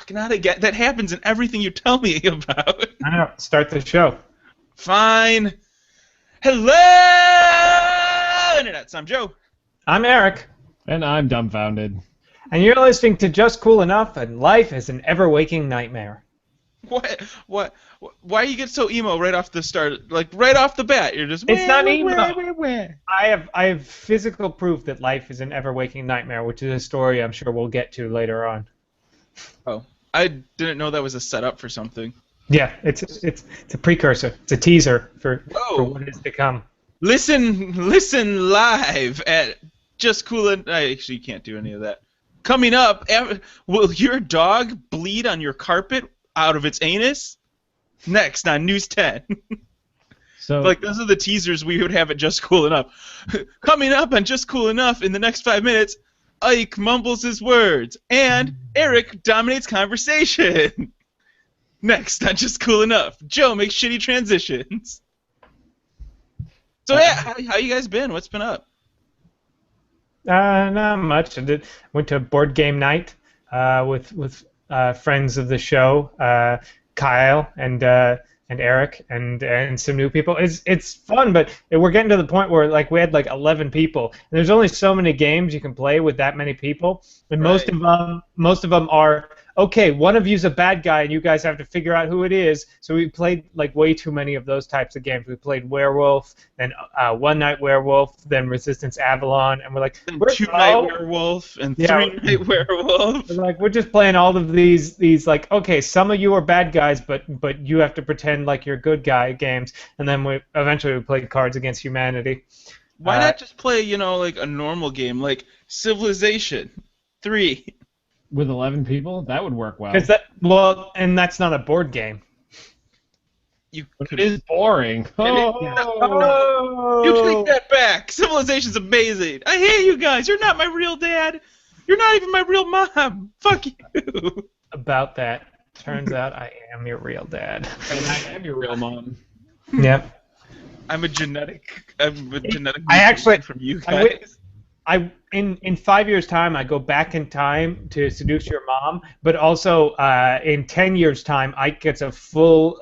Fuck, not again. That happens in everything you tell me about. I know. Start the show. Fine. Hello, Internets. I'm Joe. I'm Eric. And I'm dumbfounded. And you're listening to Just Cool Enough, and life is an ever-waking nightmare. What? Why you get so emo right off the start? Like, right off the bat, you're just... It's not emo. I have physical proof that life is an ever-waking nightmare, which is a story I'm sure we'll get to later on. Oh, I didn't know that was a setup for something. Yeah, it's a precursor. It's a teaser for what is to come. Listen live at Just Cool and... Actually, you can't do any of that. Coming up, will your dog bleed on your carpet out of its anus? Next on News 10. So, like, those are the teasers we would have at Just Cool Enough. Coming up on Just Cool Enough in the next 5 minutes, Ike mumbles his words, and Eric dominates conversation. Next on Just Cool Enough, Joe makes shitty transitions. So yeah, how you guys been? What's been up? Not much. Went to board game night with friends of the show, Kyle and Eric and some new people. It's fun, but we're getting to the point where like we had like 11 people, and there's only so many games you can play with that many people, and most of them are okay. One of you's a bad guy, and you guys have to figure out who it is. So we played like way too many of those types of games. We played Werewolf, then One Night Werewolf, then Resistance Avalon, and we're like Two Night Werewolf and Three Night Werewolf. We're just playing all of these like okay, some of you are bad guys, but you have to pretend like you're good guy games, and then we eventually played Cards Against Humanity. Why not just play like a normal game like Civilization 3? With 11 people, that would work well. And that's not a board game. It is boring. You take that back. Civilization's amazing. I hate you guys. You're not my real dad. You're not even my real mom. Fuck you. About that, turns out I am your real dad. And I am your real mom. Yep. I'm a genetic. I actually from you guys. In 5 years' time, I go back in time to seduce your mom, but also in 10 years' time, Ike gets a full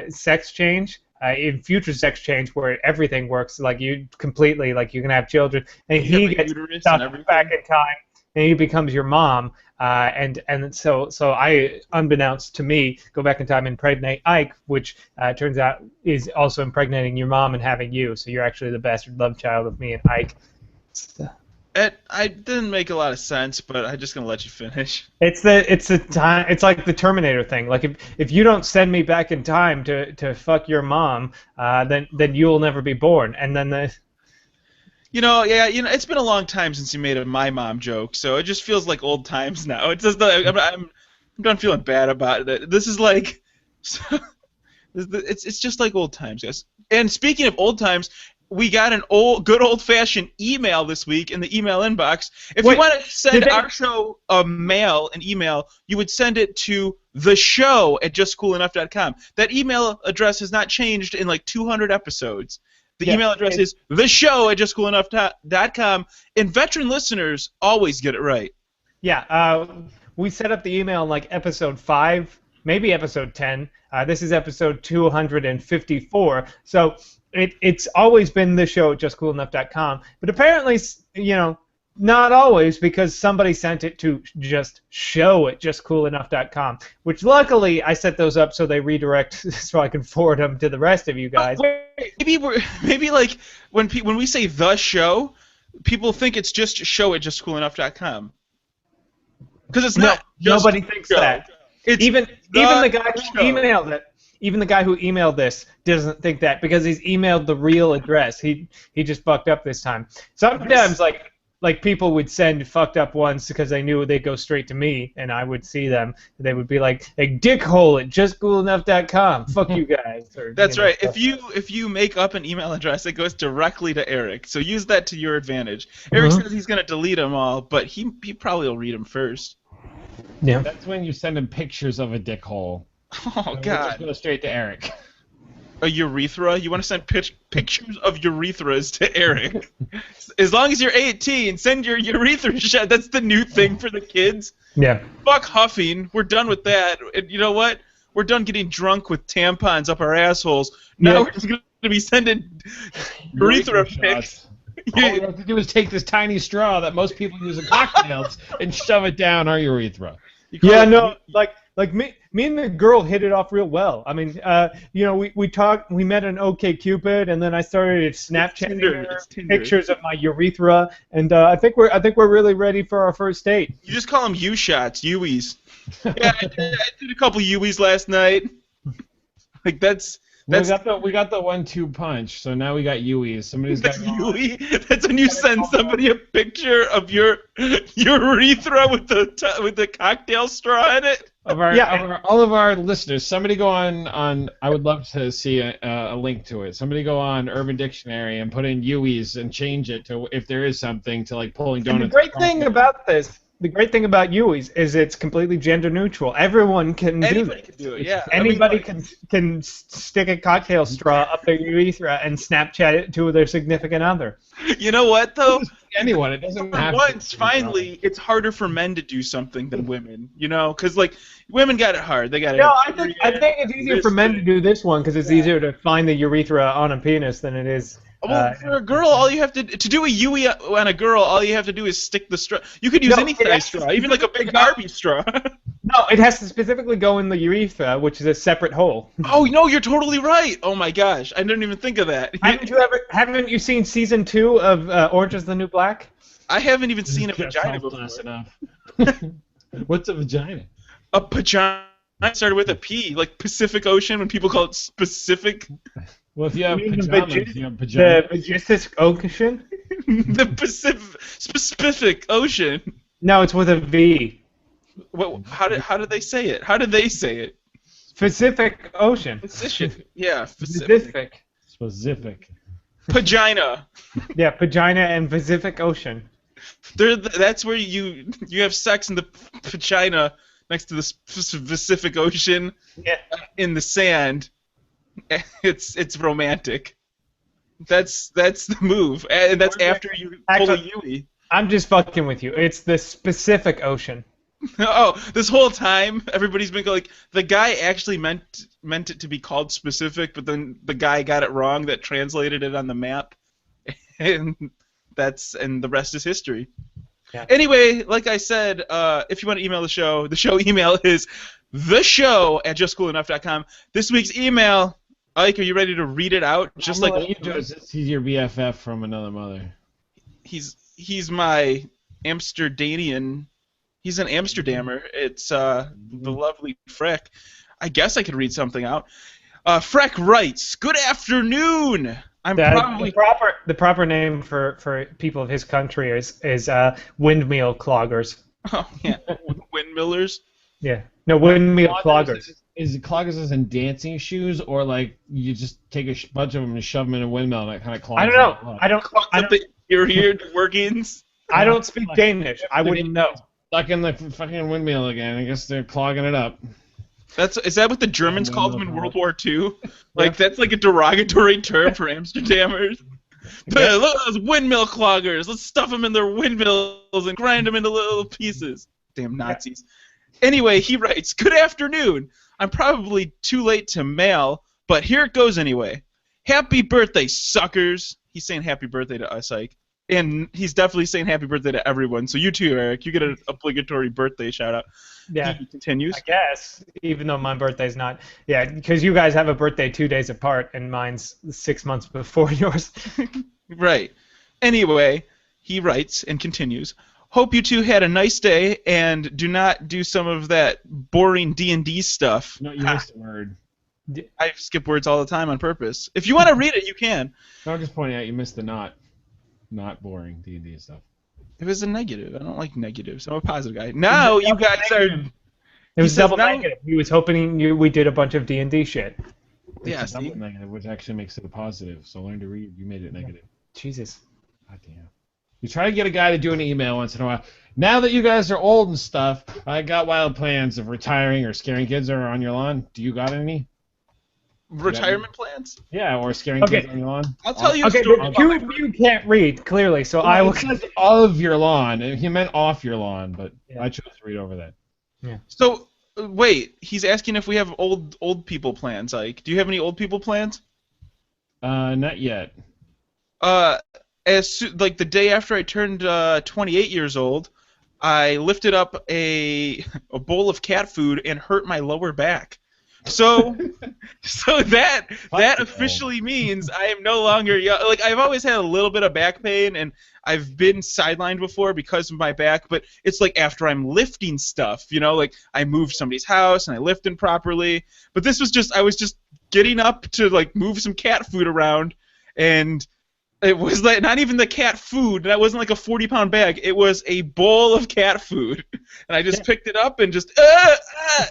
sex change, in future sex change where everything works, like you completely, like you can have children, and he gets stuck back in time, and he becomes your mom, and so I, unbeknownst to me, go back in time and impregnate Ike, which turns out is also impregnating your mom and having you, so you're actually the bastard love child of me and Ike. I didn't make a lot of sense, but I'm just gonna let you finish. It's like the Terminator thing. Like if you don't send me back in time to fuck your mom, then you'll never be born. And then it's been a long time since you made a my mom joke, so it just feels like old times now. It's just I'm done feeling bad about it. This is like, it's just like old times, guys. And speaking of old times, we got an good old-fashioned email this week in the email inbox. If you want to send our show an email, you would send it to theshow@justcoolenough.com. That email address has not changed in like 200 episodes. The email address is theshow@justcoolenough.com, and veteran listeners always get it right. Yeah, we set up the email in like episode 5, maybe episode 10. This is episode 254. So it's always been the show at justcoolenough.com, but apparently, not always, because somebody sent it to just show@justcoolenough.com, which luckily I set those up so they redirect so I can forward them to the rest of you guys. Maybe like when we say the show, people think it's just show@justcoolenough.com. Because it's not. Nobody thinks that. Even the guy who emailed it. Even the guy who emailed this doesn't think that because he's emailed the real address. He just fucked up this time. Sometimes like people would send fucked up ones because they knew they'd go straight to me and I would see them. They would be like dickhole@justcoolenough.com. Fuck you guys. Or, That's right. If you make up an email address, it goes directly to Eric. So use that to your advantage. Eric says he's gonna delete them all, but he probably will read them first. Yeah. That's when you send him pictures of a dickhole. Oh, God. We'll just go straight to Eric. a urethra, you want to send pictures of urethras to Eric. As long as you're 18, send your urethra shot. That's the new thing for the kids. Yeah. Fuck huffing. We're done with that. And you know what? We're done getting drunk with tampons up our assholes. Now we're just going to be sending urethra pics. All we have to do is take this tiny straw that most people use in cocktails and shove it down our urethra. Yeah, no, like me and the girl hit it off real well. I mean, we met on OkCupid, and then I started Snapchatting her pictures of my urethra, and I think we're really ready for our first date. You just call them U-shots, Uies. Yeah, I did a couple Uies last night. Like that's we got the 1-2 punch, so now we got Uies. Somebody's got Yui. That's when you send somebody a picture of your urethra with the cocktail straw in it. All of our listeners, somebody go on. I would love to see a link to it. Somebody go on Urban Dictionary and put in Uies and change it to, if there is something, to like pulling donuts. And the great thing about this. The great thing about Uies is it's completely gender neutral. Everyone can do Anybody this. can do it, yeah. Anybody can stick a cocktail straw up their urethra and Snapchat it to their significant other. You know what, though? Anyone. It doesn't have once, finally, it's harder for men to do something than women, you know? Because, like, women got it hard. They got it. No, I think it's easier for men to do this one because it's easier to find the urethra on a penis than it is... Well, for a girl, all you have to do a Yui on a girl, all you have to do is stick the straw. You could use any size straw, even like a big Arby's straw. No, it has to specifically go in the urethra, which is a separate hole. Oh no, you're totally right. Oh my gosh, I didn't even think of that. Haven't you seen season 2 of Orange Is the New Black? I haven't even seen a vagina before. Enough. What's a vagina? A vagina started with a P, like Pacific Ocean. When people call it specific. Well, if you have pajamas, you have pajamas. The Pacific Ocean? The Pacific Ocean. No, it's with a V. How did they say it? How did they say it? Pacific Ocean. Pacific. Yeah, Pacific. Specific. Pagina. Yeah, Pagina and Pacific Ocean. That's where you have sex in the vagina next to the Pacific Ocean. Yeah. In the sand. It's romantic. That's the move, and that's after you pull a Yui. I'm just fucking with you. It's the Pacific Ocean. Oh, this whole time everybody's been like, the guy actually meant it to be called specific, but then the guy got it wrong that translated it on the map, and the rest is history. Yeah. Anyway, like I said, if you want to email the show email is theshow@justcoolenough.com. This week's email. Ike, are you ready to read it out? Just like you do. He's your BFF from another mother. He's my Amsterdamian. He's an Amsterdammer. It's the lovely Freck. I guess I could read something out. Freck writes, "Good afternoon. The proper name for people of his country is windmill cloggers." Oh yeah, windmillers. Yeah, no windmill cloggers. Is it cloggers as in dancing shoes, or like you just take a bunch of them and shove them in a windmill and it kind of clogs? I don't know. I don't. You're here workings. I don't speak Danish. I wouldn't know. Stuck in the fucking windmill again. I guess they're clogging it up. Is that what the Germans called them in World War II? Like that's like a derogatory term for Amsterdammers. Look at those windmill cloggers. Let's stuff them in their windmills and grind them into little pieces. Damn Nazis. Anyway, he writes, "Good afternoon. I'm probably too late to mail, but here it goes anyway. Happy birthday, suckers." He's saying happy birthday to us, Ike. And he's definitely saying happy birthday to everyone. So you too, Eric. You get an obligatory birthday shout-out. Yeah. He continues. I guess, even though my birthday's not. Yeah, because you guys have a birthday 2 days apart, and mine's 6 months before yours. Right. Anyway, he writes and continues, "Hope you two had a nice day, and do not do some of that boring D&D stuff." No, you missed a word. I skip words all the time on purpose. If you want to read it, you can. No, I'm just pointing out you missed the not boring D&D stuff. It was a negative. I don't like negatives. I'm a positive guy. Now you guys are... It was double negative. He was hoping we did a bunch of D&D shit. Yeah, it's double negative, which actually makes it a positive. So learn to read. You made it negative. Jesus. God damn. You try to get a guy to do an email once in a while. Now that you guys are old and stuff, I got wild plans of retiring or scaring kids that are on your lawn. Do you got any? retirement plans? Yeah, or scaring Okay. kids on your lawn. I'll tell you a Okay, story. but about two my of you can't read clearly, so I Well, will. it says of your lawn. He meant off your lawn, but Yeah. I chose to read over that. So wait, he's asking if we have old people plans. Like, do you have any old people plans? Not yet. Uh, like the day after I turned 28 years old, I lifted up a bowl of cat food and hurt my lower back. So that officially means I am no longer young. Like, I've always had a little bit of back pain, and I've been sidelined before because of my back. But it's like after I'm lifting stuff, you know, like I moved somebody's house and I lifted properly. But this was I was just getting up to like move some cat food around, and it was like not even the cat food. That wasn't like a 40-pound bag. It was a bowl of cat food, and I just picked it up and just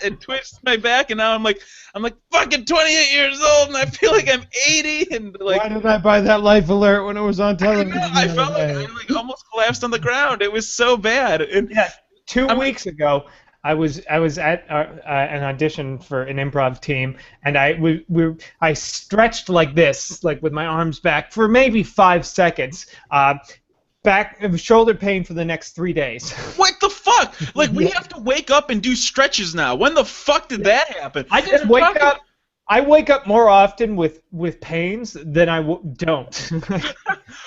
and twisted my back. And now I'm like fucking 28 years old, and I feel like I'm 80. And like, Why did I buy that Life Alert when it was on television? I felt like I like almost collapsed on the ground. It was so bad. And Yeah, 2 weeks ago, I was at an audition for an improv team, and I stretched like this, like with my arms back for maybe 5 seconds. Shoulder pain for the next 3 days. what the fuck? Like, we have to wake up and do stretches now. When the fuck did that happen? I just wake up. I wake up more often with pains than I don't.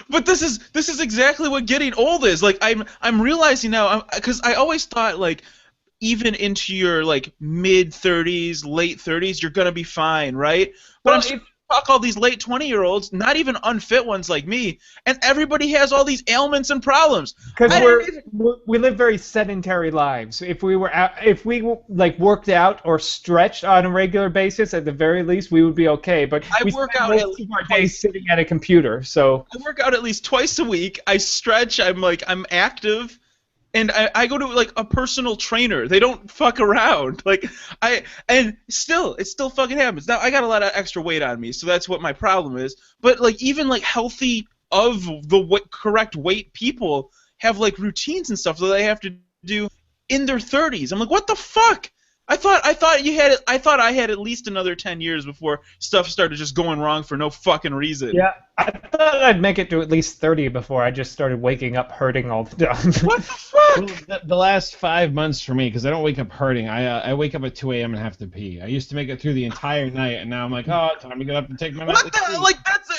But this is exactly what getting old is. Like, I'm realizing now, because I always thought like, even into your like mid 30s, late 30s, you're gonna be fine, right? But I'm starting to talk all these late 20-year-olds, not even unfit ones like me, and everybody has all these ailments and problems. Because we live very sedentary lives. If we like worked out or stretched on a regular basis, at the very least, we would be okay. But we work spend out most of our days sitting at a computer. So I work out at least twice a week. I stretch. I'm active. And I go to like a personal trainer. They don't fuck around. Like it still fucking happens. Now I got a lot of extra weight on me, so that's what my problem is. But like even like healthy of the correct weight people have like routines and stuff that they have to do in their 30s. I'm like, what the fuck? I thought I had at least another 10 years before stuff started just going wrong for no fucking reason. yeah, I thought I'd make it to at least 30 before I just started waking up hurting all the time. What the fuck? Well, the last 5 months for me, because I don't wake up hurting. I wake up at 2 a.m. and have to pee. I used to make it through the entire night, and now I'm like, oh, time to get up and take my nightly What the pee. like?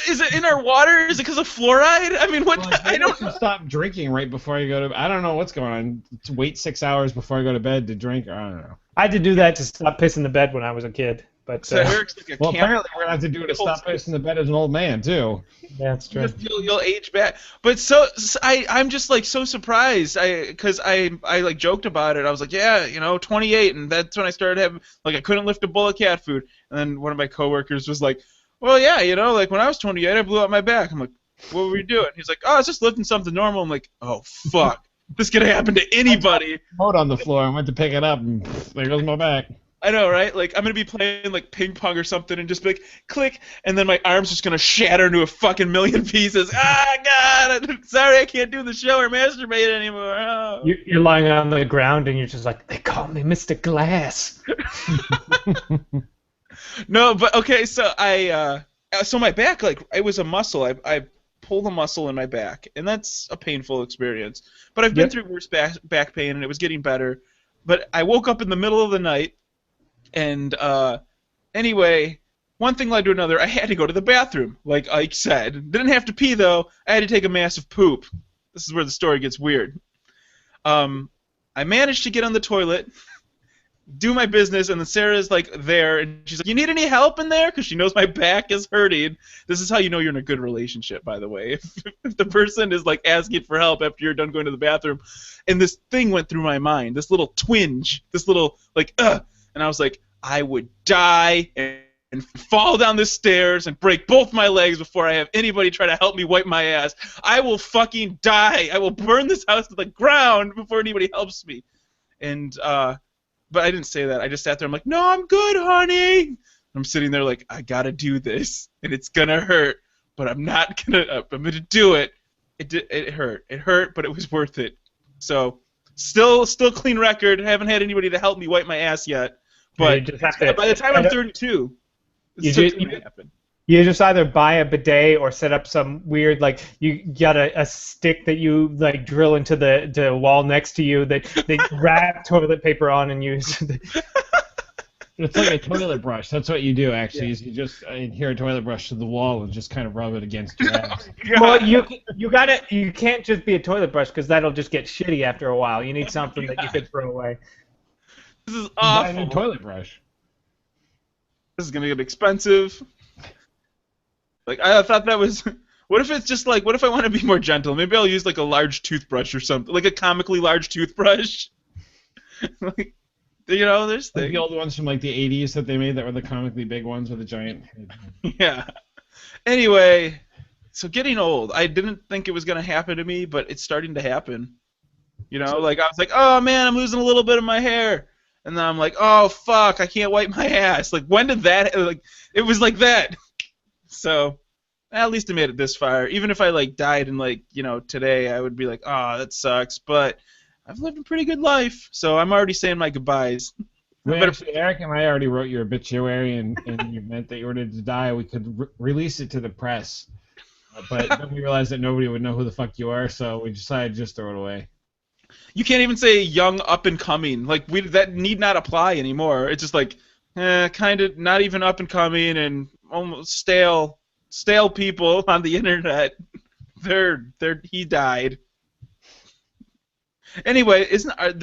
Is it in our water? Is it because of fluoride? I mean, what? Well, I don't know. stop drinking right before I go to. I don't know what's going on. To wait 6 hours before I go to bed to drink. Or I don't know. I had to do that to stop pissing the bed when I was a kid. But So Eric's like a Well, camp. apparently we're gonna have to do it to stop pissing the bed as an old man too. that's true. You'll age back. But I'm just like so surprised. Because I like joked about it. I was like, yeah, 28, and that's when I started having like I couldn't lift a bowl of cat food. And then one of my coworkers was like, well, yeah, like when I was 28, I blew out my back. I'm like, what were you doing? He's like, oh, I was just lifting something normal. I'm like, oh fuck, this could happen to anybody. Remote on the floor. I went to pick it up, and there goes my back. I know, right? Like, I'm gonna be playing like ping pong or something, and just be like, click, and then my arm's just gonna shatter into a fucking million pieces. Ah, God! Sorry, I can't do the show or masturbate anymore. Oh. You're lying on the ground and you're just like, they call me Mr. Glass. No, but okay, so so my back, like, it was a muscle. I pulled a muscle in my back, and that's a painful experience. But I've been through worse back pain, and it was getting better. But I woke up in the middle of the night, and anyway, one thing led to another. I had to go to the bathroom, like Ike said. Didn't have to pee, though. I had to take a massive poop. This is where the story gets weird. I managed to get on the toilet, do my business, and then Sarah's like there, and she's like, you need any help in there? Because she knows my back is hurting. This is how you know you're in a good relationship, by the way. If the person is like asking for help after you're done going to the bathroom, and this thing went through my mind, this little twinge, this little like, and I was like, I would die and fall down the stairs and break both my legs before I have anybody try to help me wipe my ass. I will fucking die. I will burn this house to the ground before anybody helps me. And but I didn't say that. I just sat there. I'm like, no, I'm good, honey. I'm sitting there like, I gotta do this, and it's gonna hurt, but I'm not gonna. I'm gonna do it. It hurt. It hurt, but it was worth it. So, still clean record. Haven't had anybody to help me wipe my ass yet. But You just have to- by the time I'm 32, You So it's just gonna happen. you just either buy a bidet or set up some weird like you got a stick that you like drill into the wall next to you that they wrap toilet paper on and use. It's like a toilet brush. That's what you do, actually. Yeah. Is you just adhere a toilet brush to the wall and just kind of rub it against your ass. Well, God, you can't just be a toilet brush because that'll just get shitty after a while. You need something that you could throw away. this is Buy a new awful. toilet brush. This is gonna get expensive. Like I thought that was. What if it's just like? What if I want to be more gentle? Maybe I'll use like a large toothbrush or something, like a comically large toothbrush. Like, there's Like things. the old ones from like the 80s that they made that were the comically big ones with a giant head. Yeah. Anyway, so getting old. I didn't think it was gonna happen to me, but it's starting to happen. Like I was like, oh man, I'm losing a little bit of my hair, and then I'm like, oh fuck, I can't wipe my ass. Like when did that? Like it was like that. So at least I made it this far. Even if I like died in like today, I would be like, oh that sucks. But I've lived a pretty good life, so I'm already saying my goodbyes. Well, Better- actually, Eric and I already wrote your obituary, and you meant that you were to die. We could release it to the press, but then we realized that nobody would know who the fuck you are, so we decided to just throw it away. You can't even say young up and coming. Like that need not apply anymore. It's just like kind of not even up and coming and almost stale people on the internet. He died. Anyway,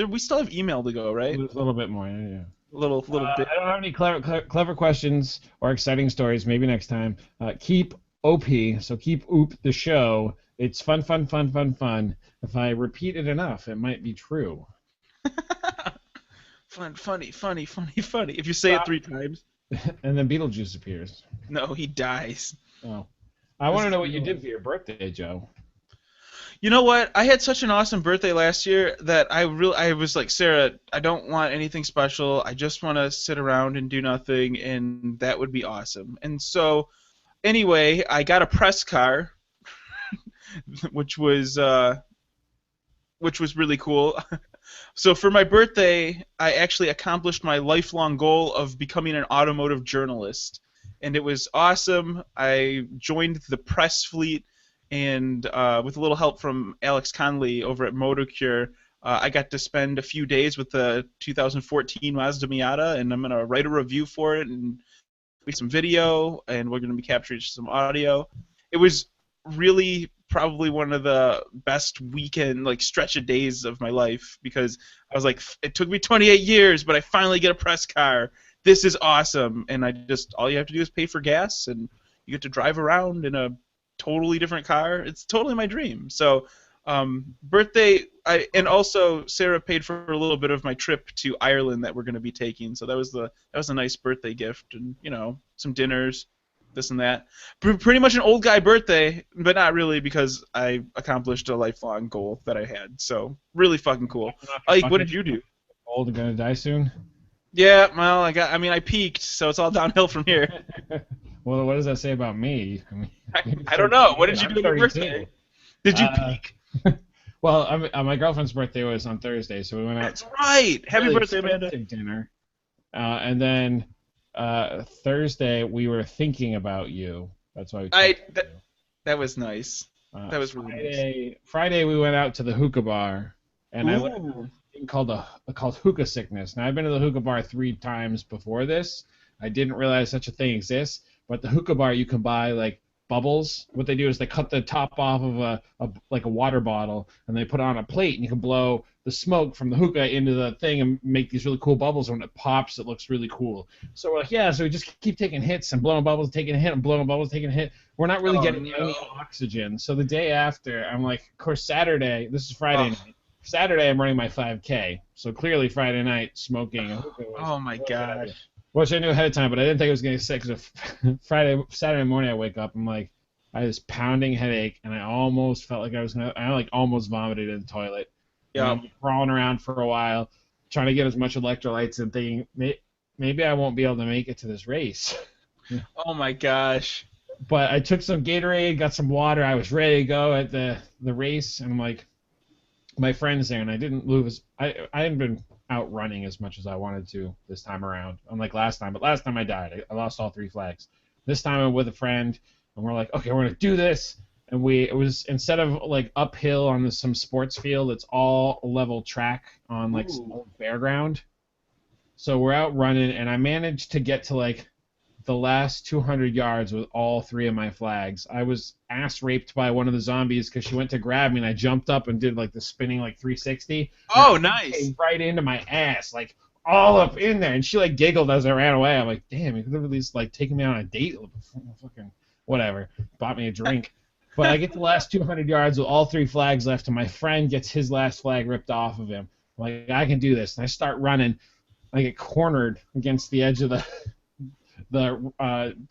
we still have email to go, right? A little bit more, yeah. A little bit. I don't have any clever questions or exciting stories. Maybe next time. Keep OP, so keep OOP the show. It's fun. If I repeat it enough, it might be true. Funny. If you say it 3 times. And then Beetlejuice appears. No, he dies. Oh. I want to know what you did for your birthday, Joe. You know what? I had such an awesome birthday last year that I was like, Sarah, I don't want anything special. I just want to sit around and do nothing, and that would be awesome. And so, anyway, I got a press car, which was really cool. So for my birthday, I actually accomplished my lifelong goal of becoming an automotive journalist, and it was awesome. I joined the press fleet. And with a little help from Alex Conley over at Motocure, I got to spend a few days with the 2014 Mazda Miata, and I'm going to write a review for it and make some video, and we're going to be capturing some audio. It was really probably one of the best weekend stretch of days of my life because I was like, it took me 28 years, but I finally get a press car. This is awesome, and all you have to do is pay for gas, and you get to drive around in a totally different car. It's totally my dream. So birthday, and also Sarah paid for a little bit of my trip to Ireland that we're going to be taking. So that was a nice birthday gift, and some dinners, this and that. Pretty much an old guy birthday, but not really because I accomplished a lifelong goal that I had. So really fucking cool. Ike, what did you do? Old and gonna die soon? Yeah, well, I peaked, so it's all downhill from here. Well, what does that say about me? I don't know. What did you do on your birthday? Did you peak? Well, my girlfriend's birthday was on Thursday, so we went out. That's right. Happy really birthday, Amanda. expensive dinner. And then Thursday we were thinking about you. That's why we. That was nice. That was really nice. Friday we went out to the hookah bar, and I Ooh. went to a thing called hookah sickness. Now I've been to the hookah bar 3 times before this. I didn't realize such a thing exists. But the hookah bar, you can buy bubbles. What they do is they cut the top off of a water bottle, and they put it on a plate, and you can blow the smoke from the hookah into the thing and make these really cool bubbles. When it pops, it looks really cool. So we're like, yeah. So we just keep taking hits and blowing bubbles, taking a hit, and blowing bubbles, taking a hit. We're not really getting any oxygen. So the day after, I'm like, of course, Saturday. This is Friday night. Saturday, I'm running my 5K. So clearly, Friday night smoking a hookah was. Oh my gosh. Which I knew ahead of time, but I didn't think it was going to get sick. Because Saturday morning, I wake up, I'm like, I had this pounding headache, and I almost felt like I almost vomited in the toilet. Yeah. I'm crawling around for a while, trying to get as much electrolytes and thinking, maybe I won't be able to make it to this race. Oh my gosh. But I took some Gatorade, got some water. I was ready to go at the race, and I'm like, my friend's there, and I didn't lose. I hadn't been out running as much as I wanted to this time around. Unlike last time, but last time I died. I lost all 3 flags. This time I'm with a friend, and we're like, okay, we're gonna do this. And it was instead of like uphill on some sports field, it's all level track on like some old fairground. So we're out running, and I managed to get to like the last 200 yards with all 3 of my flags. I was ass raped by one of the zombies because she went to grab me, and I jumped up and did like the spinning like 360. Oh, and nice! Came right into my ass, like all up in there, and she like giggled as I ran away. I'm like, damn, you could have at least like taken me on a date, fucking whatever, bought me a drink. But I get the last 200 yards with all 3 flags left, and my friend gets his last flag ripped off of him. I'm like, I can do this, and I start running. I get cornered against the edge of the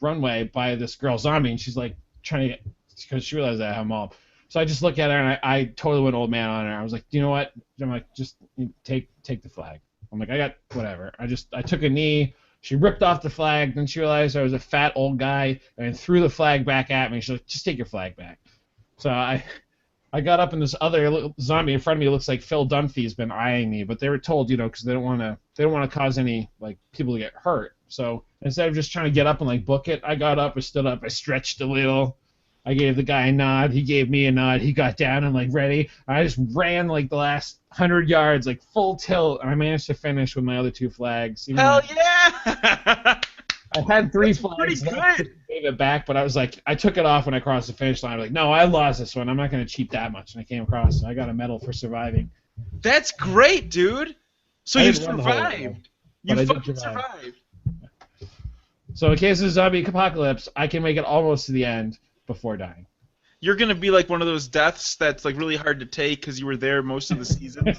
runway by this girl zombie, and she's like trying to get, because she realized I have them all. So I just look at her, and I totally went old man on her. I was like, you know what? I'm like, just take the flag. I'm like, I got whatever. I took a knee. She ripped off the flag. Then she realized I was a fat old guy and threw the flag back at me. She's like, just take your flag back. So I got up, and this other zombie in front of me looks like Phil Dunphy's been eyeing me, but they were told, because they don't want to cause any like people to get hurt. So instead of just trying to get up and like book it, I got up, I stood up, I stretched a little. I gave the guy a nod. He gave me a nod. He got down and like ready. I just ran like the last 100 yards, like full tilt, and I managed to finish with my other 2 flags. Hell yeah! I had 3 That's flags pretty left. good. Gave it back, but I was like, I took it off when I crossed the finish line. I was like, no, I lost this one. I'm not going to cheat that much. And I came across, and I got a medal for surviving. That's great, dude. So I you didn't run the whole way, survived. but I You did fucking survive. survived. So in case of zombie apocalypse, I can make it almost to the end before dying. You're gonna be like one of those deaths that's like really hard to take because you were there most of the seasons.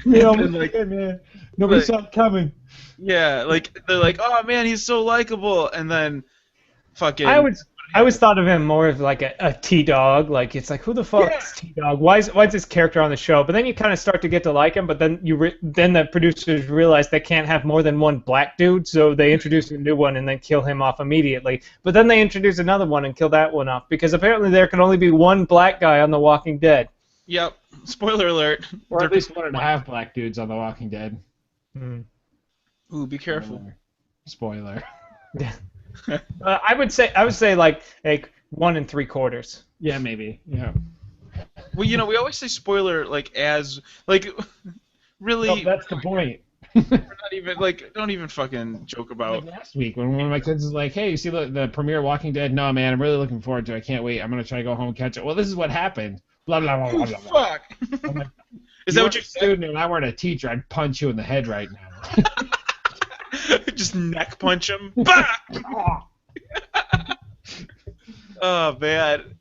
Man. Nobody saw it coming. Yeah, like they're like, oh man, he's so likable, and then fucking. I always thought of him more of like a T-Dog. Like, it's like, who the fuck is T-Dog? Why is this character on the show? But then you kind of start to get to like him, but then then the producers realize they can't have more than one black dude, so they introduce a new one and then kill him off immediately. But then they introduce another one and kill that one off, because apparently there can only be one black guy on The Walking Dead. Yep. Spoiler alert. Or at least 1.5 black dudes on The Walking Dead. Ooh, be careful. Spoiler. I would say like 1 3/4. Yeah, maybe. Yeah. Well, we always say spoiler like as like really. No, that's the point. We're not even like don't even fucking joke about. Like last week when one of my kids is like, "Hey, you see the premiere of Walking Dead? No, man, I'm really looking forward to it. I can't wait. I'm gonna try to go home and catch it." Well, this is what happened. Blah blah blah blah blah. blah. Fuck. I'm like, Is that what you a said? student and I weren't a teacher? I'd punch you in the head right now. Just neck punch him. Bah! Oh man.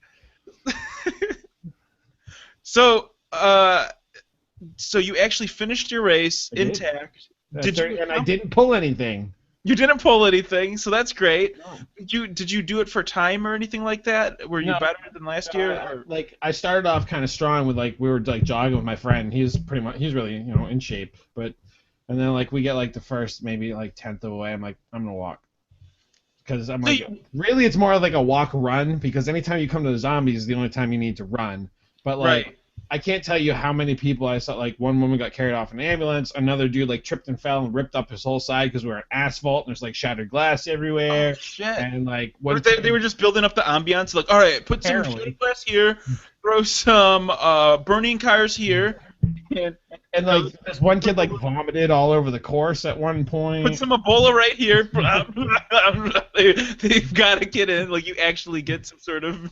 So you actually finished your race I did. intact. And I didn't pull anything. You didn't pull anything, so that's great. No. Did you do it for time or anything like that? Were you No. better than last year? Or? Like I started off kind of strong with like we were like jogging with my friend. He's really in shape, but and then like we get like the first maybe like 10th of the way. I'm like I'm gonna walk because I'm like really it's more like a walk run because anytime you come to the zombies is the only time you need to run. But like. Right. I can't tell you how many people I saw. Like one woman got carried off in an ambulance. Another dude like tripped and fell and ripped up his whole side because we were on asphalt and there's like shattered glass everywhere. Oh, shit. And like What they were just building up the ambiance. Like, all right, put some shattered glass here, throw some burning cars here, and like this one kid like vomited all over the course at one point. put some Ebola right here. They've got to get in. Like you actually get some sort of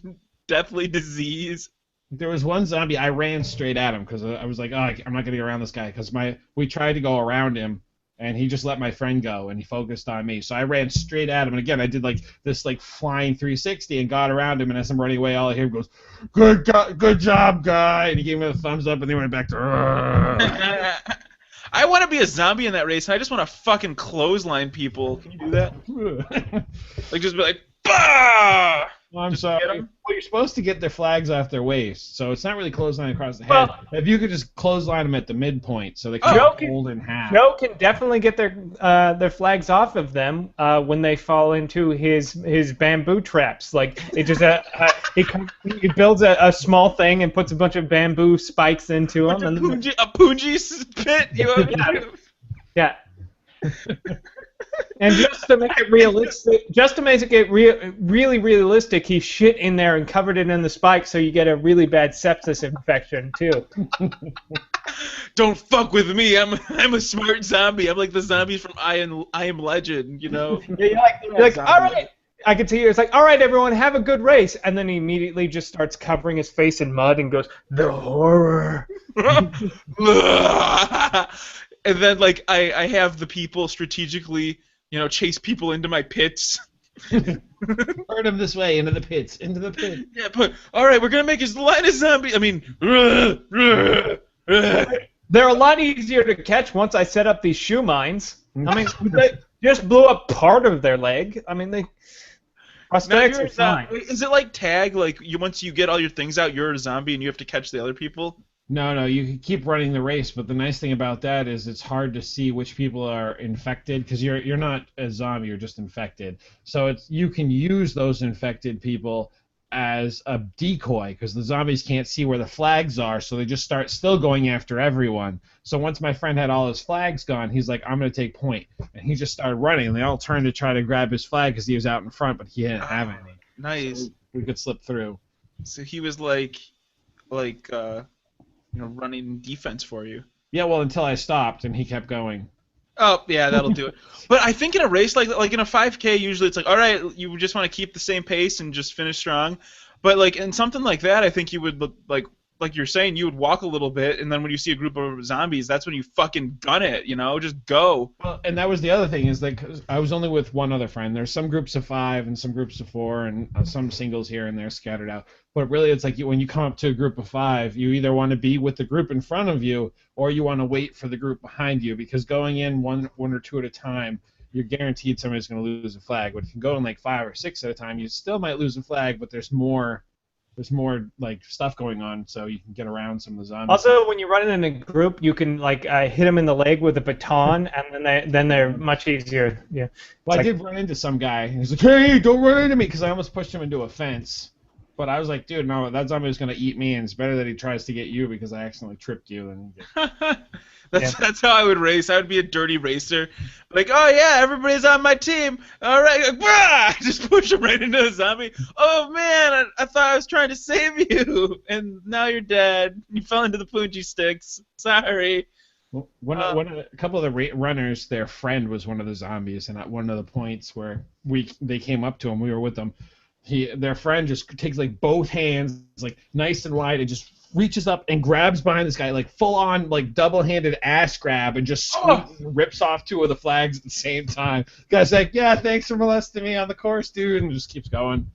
deathly disease. There was one zombie, I ran straight at him because I was like, oh, I'm not going to get around this guy because we tried to go around him and he just let my friend go and he focused on me. So I ran straight at him and again I did like this like flying 360 and got around him and as I'm running away all I hear goes, good job, guy, and he gave me a thumbs up and then went back to. I want to be a zombie in that race and I just want to fucking clothesline people. Can you do that? Like just be like, bah! I'm sorry. Put you're supposed to get their flags off their waist, so it's not really clothesline across the head. If you could just clothesline them at the midpoint, so they can hold in half. Joe can definitely get their flags off of them when they fall into his bamboo traps. Like it just he builds a small thing and puts a bunch of bamboo spikes into them. A Punji pit. Yeah. And just to make it realistic, really realistic, he shit in there and covered it in the spikes, so you get a really bad sepsis infection too. Don't fuck with me. I'm a smart zombie. I'm like the zombie from I Am Legend. You know. Yeah, you're like all right. I can see you. It's like, all right, everyone, have a good race, and then he immediately just starts covering his face in mud and goes, the horror. And then, like, I have the people strategically, chase people into my pits. Turn them this way, into the pits, into the pit. Yeah, but, all right, we're going to make his line a zombie. I mean, they're a lot easier to catch once I set up these shoe mines. I mean, they just blew up part of their leg. I mean, prosthetics are fine. Is it like tag? Like, once you get all your things out, you're a zombie and you have to catch the other people? No, you can keep running the race, but the nice thing about that is it's hard to see which people are infected because you're not a zombie, you're just infected. So you can use those infected people as a decoy because the zombies can't see where the flags are, so they just start still going after everyone. So once my friend had all his flags gone, he's like, I'm going to take point. And he just started running, and they all turned to try to grab his flag because he was out in front, but he didn't have any. Nice. So we could slip through. So he was like running defense for you. Yeah, well, until I stopped, and he kept going. Oh, yeah, that'll do it. But I think in a race like in a 5K, usually it's like, all right, you just want to keep the same pace and just finish strong. But like in something like that, I think you would like you're saying, you would walk a little bit, and then when you see a group of zombies, that's when you fucking gun it, just go. Well, and that was the other thing is like I was only with one other friend. There's some groups of 5 and some groups of 4 and some singles here and there scattered out. But really, it's like when you come up to a group of 5, you either want to be with the group in front of you or you want to wait for the group behind you because going in one or two at a time, you're guaranteed somebody's going to lose a flag. But if you go in like 5 or 6 at a time, you still might lose a flag, but there's more like stuff going on, so you can get around some of the zombies. Also, when you're running in a group, you can like hit them in the leg with a baton, and then they're much easier. Yeah. Well, I did run into some guy. He's like, "Hey, don't run into me," because I almost pushed him into a fence. But I was like, "Dude, no, that zombie is gonna eat me, and it's better that he tries to get you because I accidentally tripped you." And That's how I would race. I would be a dirty racer. Like, oh yeah, everybody's on my team. All right, like, just push him right into a zombie. Oh man, I thought I was trying to save you, and now you're dead. You fell into the Punji sticks. Sorry. Well, a couple of the runners, their friend was one of the zombies, and at one of the points where they came up to him, we were with them. Their friend just takes like both hands, like nice and wide, and just reaches up and grabs behind this guy, like full on, like double-handed ass grab, and just rips off 2 of the flags at the same time. The guy's like, "Yeah, thanks for molesting me on the course, dude," and just keeps going.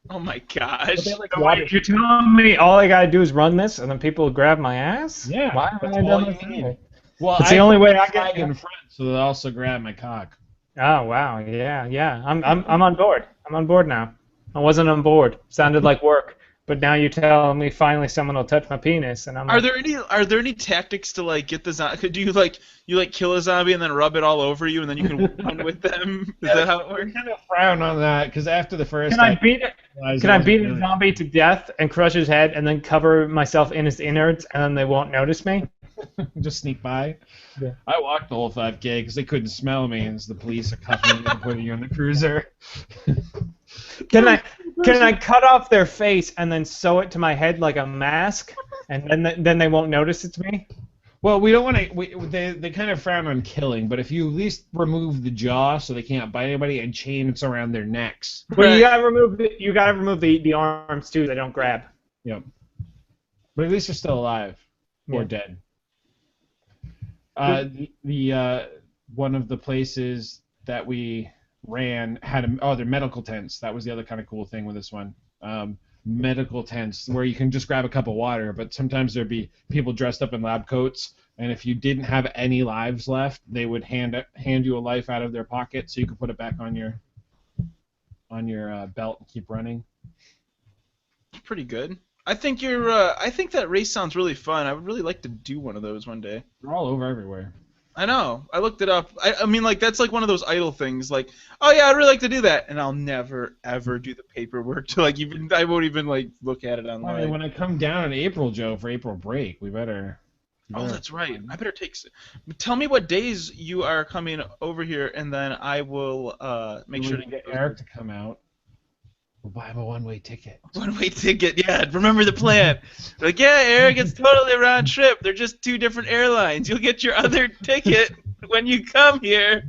Oh my gosh! You're telling me all I gotta do is run this, and then people grab my ass? Yeah. Why am I done this? Well, it's the only way I get in front, so they also grab my cock. Oh wow, yeah. I'm on board. I'm on board now. I wasn't on board. Sounded like work. But now you're telling me finally someone will touch my penis, and I'm. Are there any tactics to like get the zombie? Do you kill a zombie and then rub it all over you, and then you can run with them? Is that how it works? I kind of frown on that because after the first. Can I beat a zombie to death and crush his head, and then cover myself in his innards, and then they won't notice me? Just sneak by. Yeah. I walked the whole 5K because they couldn't smell me, and the police are cuffing you and putting you in the cruiser. Can I cut off their face and then sew it to my head like a mask, and then they won't notice it's me? Well, we don't want to. They kind of frown on killing, but if you at least remove the jaw so they can't bite anybody and chains around their necks. Well, you gotta remove the arms too. They don't grab. Yep. But at least they're still alive or dead. One of the places that we ran had their medical tents. That was the other kind of cool thing with this one. Medical tents where you can just grab a cup of water, but sometimes there'd be people dressed up in lab coats, and if you didn't have any lives left, they would hand you a life out of their pocket so you could put it back on your on your belt and keep running. Pretty good. I think I think that race sounds really fun. I would really like to do one of those one day. They're all over everywhere. I know. I looked it up. I mean, like, that's like one of those idle things. Like, oh yeah, I'd really like to do that, and I'll never ever do the paperwork to like even. I won't even like look at it online. I mean, when I come down in April, Joe, for April break, we better. Oh, that's right. I better take. Tell me what days you are coming over here, and then I will make sure to get Eric to come out. We'll buy him a one-way ticket. One-way ticket, yeah. Remember the plan. Like, yeah, Eric, it's totally a round trip. They're just two different airlines. You'll get your other ticket when you come here.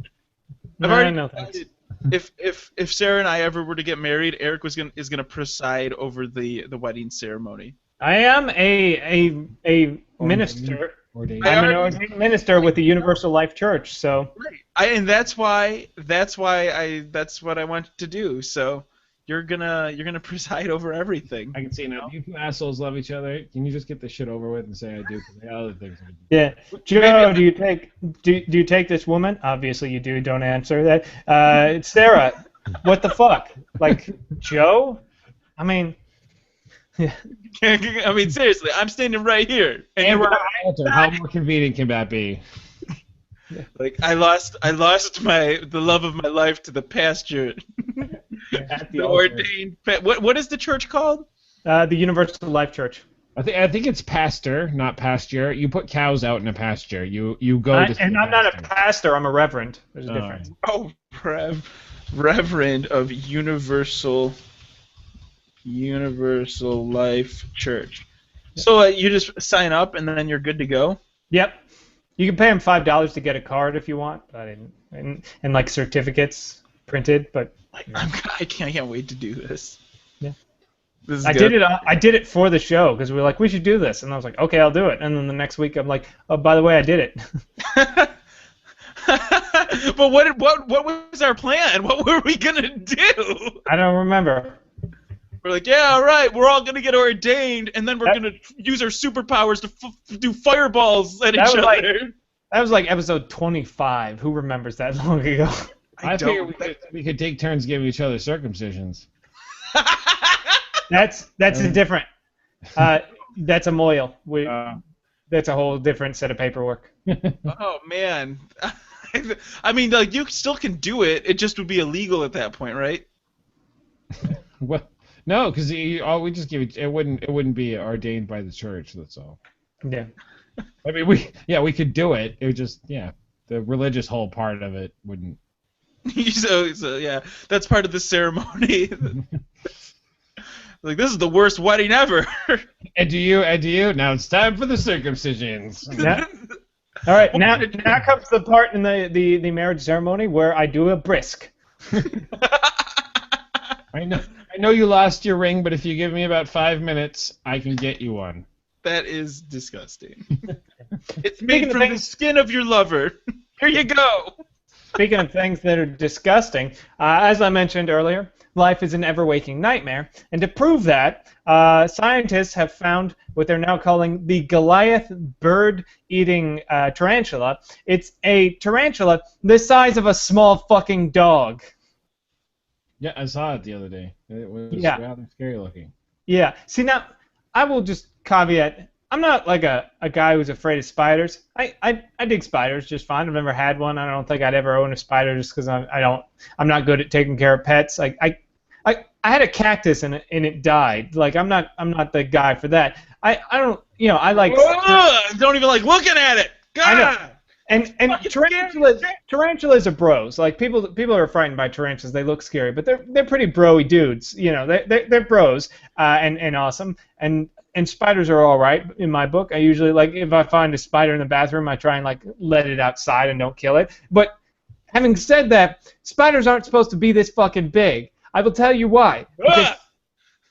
I've already decided if Sarah and I ever were to get married, Eric is gonna preside over the wedding ceremony. I am a minister. Ordained. I'm an ordained minister with the Universal Life Church, so. Right. And that's what I want to do. So. You're gonna preside over everything. I can see now. You two assholes love each other. Can you just get this shit over with and say I do? Because the other things I do. Yeah, Joe, do you take this woman? Obviously you do. Don't answer that. Sarah, what the fuck? Like Joe? I mean, I mean seriously, I'm standing right here. And we're how more convenient can that be? Like I lost the love of my life to the pasture. The ordained. What is the church called? The Universal Life Church. I think it's pasture, not pasture. You put cows out in a pasture. You go. And I'm not a pastor. I'm a reverend. There's a difference. Oh, Reverend of Universal Life Church. So you just sign up and then you're good to go. Yep. You can pay them $5 to get a card if you want, and like certificates printed. But I can't wait to do this. Yeah. This is I did it for the show because we were like, we should do this, and I was like, okay, I'll do it. And then the next week, I'm like, oh, by the way, I did it. But what was our plan? What were we gonna do? I don't remember. We're like, yeah, all right, we're all gonna get ordained, and then we're gonna use our superpowers to do fireballs at each other. That was like episode 25. Who remembers that long ago? I figured we could take turns giving each other circumcisions. That's a different. That's a moil. That's a whole different set of paperwork. Oh man, I mean, like you still can do it. It just would be illegal at that point, right? Well, no, because we just give it wouldn't be ordained by the church. That's all. Yeah. I mean, we could do it. It would just the religious whole part of it wouldn't. so yeah, that's part of the ceremony. Like, this is the worst wedding ever. And do you? Now it's time for the circumcisions. Yeah. All right, now comes the part in the marriage ceremony where I do a brisk. I know you lost your ring, but if you give me about 5 minutes, I can get you one. That is disgusting. It's made from the skin of your lover. Here you go. Speaking of things that are disgusting, as I mentioned earlier, life is an ever-waking nightmare. And to prove that, scientists have found what they're now calling the Goliath bird-eating tarantula. It's a tarantula the size of a small fucking dog. Yeah, I saw it the other day. It was rather scary looking. Yeah. See, now, I will just caveat, I'm not like a guy who's afraid of spiders. I dig spiders just fine. I've never had one. I don't think I'd ever own a spider just because I'm not good at taking care of pets. Like I had a cactus and it died. Like I'm not the guy for that. I don't I like. I don't even like looking at it. God. I know. And tarantulas are bros. Like people are frightened by tarantulas. They look scary, but they're pretty bro-y dudes. They're bros and awesome. And spiders are all right in my book. I usually if I find a spider in the bathroom, I try and let it outside and don't kill it. But having said that, spiders aren't supposed to be this fucking big. I will tell you why. Because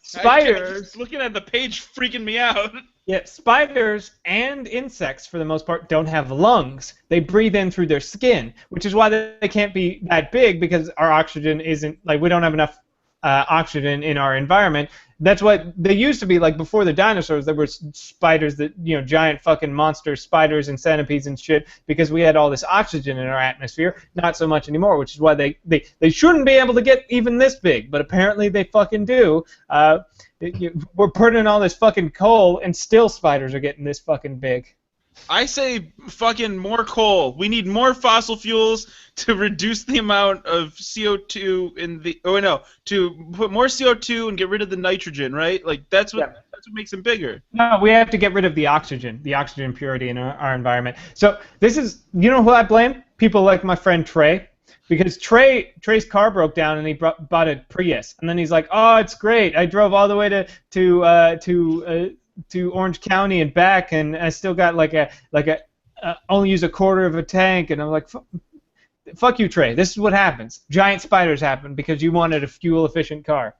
spiders. Looking at the page freaking me out. Yeah, spiders and insects, for the most part, don't have lungs. They breathe in through their skin, which is why they can't be that big because our oxygen isn't, we don't have enough oxygen in our environment. That's what they used to be like before the dinosaurs. There were spiders that, giant fucking monster spiders and centipedes and shit because we had all this oxygen in our atmosphere. Not so much anymore, which is why they shouldn't be able to get even this big, but apparently they fucking do. We're putting in all this fucking coal, and still spiders are getting this fucking big. I say fucking more coal. We need more fossil fuels to reduce the amount of CO2 in the. Oh no, to put more CO2 and get rid of the nitrogen, right? Like that's what makes them bigger. No, we have to get rid of the oxygen purity in our environment. So this is, who I blame? People like my friend Trey. Because Trey's car broke down and he bought a Prius, and then he's like, "Oh, it's great! I drove all the way to Orange County and back, and I still got only use a quarter of a tank." And I'm like, "Fuck you, Trey! This is what happens. Giant spiders happen because you wanted a fuel-efficient car."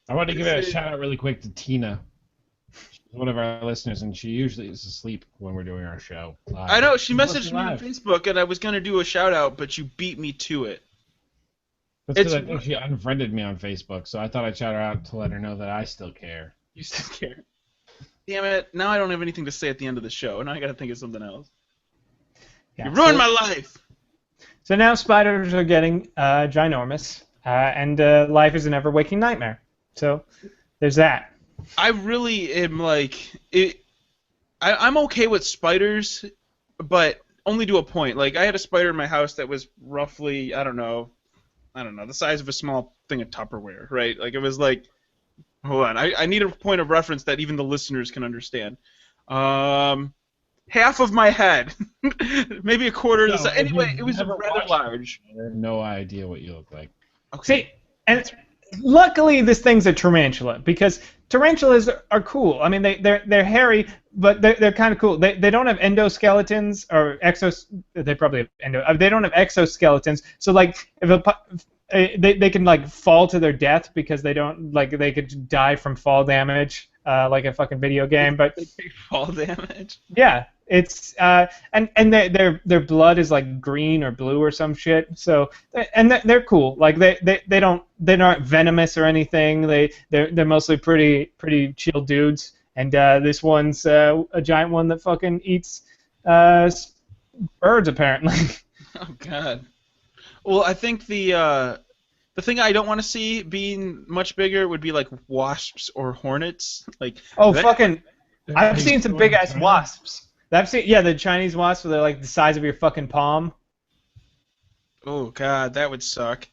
I want to give a shout out really quick to Tina. She's one of our listeners, and she usually is asleep when we're doing our show live. I know, she messaged me on Facebook, and I was going to do a shout-out, but you beat me to it. That's because I think she unfriended me on Facebook, so I thought I'd shout her out to let her know that I still care. You still care. Damn it, now I don't have anything to say at the end of the show, and I got to think of something else. Yeah, you ruined my life! So now spiders are getting ginormous, and life is an ever-waking nightmare. So there's that. I really am I'm okay with spiders, but only to a point. Like, I had a spider in my house that was roughly, I don't know, the size of a small thing of Tupperware, right? Like, it was like, hold on, I need a point of reference that even the listeners can understand. Half of my head, maybe a quarter of the size. Anyway, it was rather large. I have no idea what you look like. Okay. See, and luckily this thing's a tarantula, because tarantulas are cool. I mean, they're hairy, but they're kind of cool. They don't have endoskeletons or they probably have they don't have exoskeletons. So like if they can like fall to their death because they could die from fall damage, like a fucking video game. But fall damage. Yeah, it's and their blood is like green or blue or some shit. So and they're cool. Like they're not venomous or anything. They're mostly pretty chill dudes. And this one's a giant one that fucking eats birds apparently. Oh god. Well, I think the thing I don't want to see being much bigger would be like wasps or hornets. Like I've seen some big ass wasps. The Chinese wasps, where they're like the size of your fucking palm. Oh god, that would suck.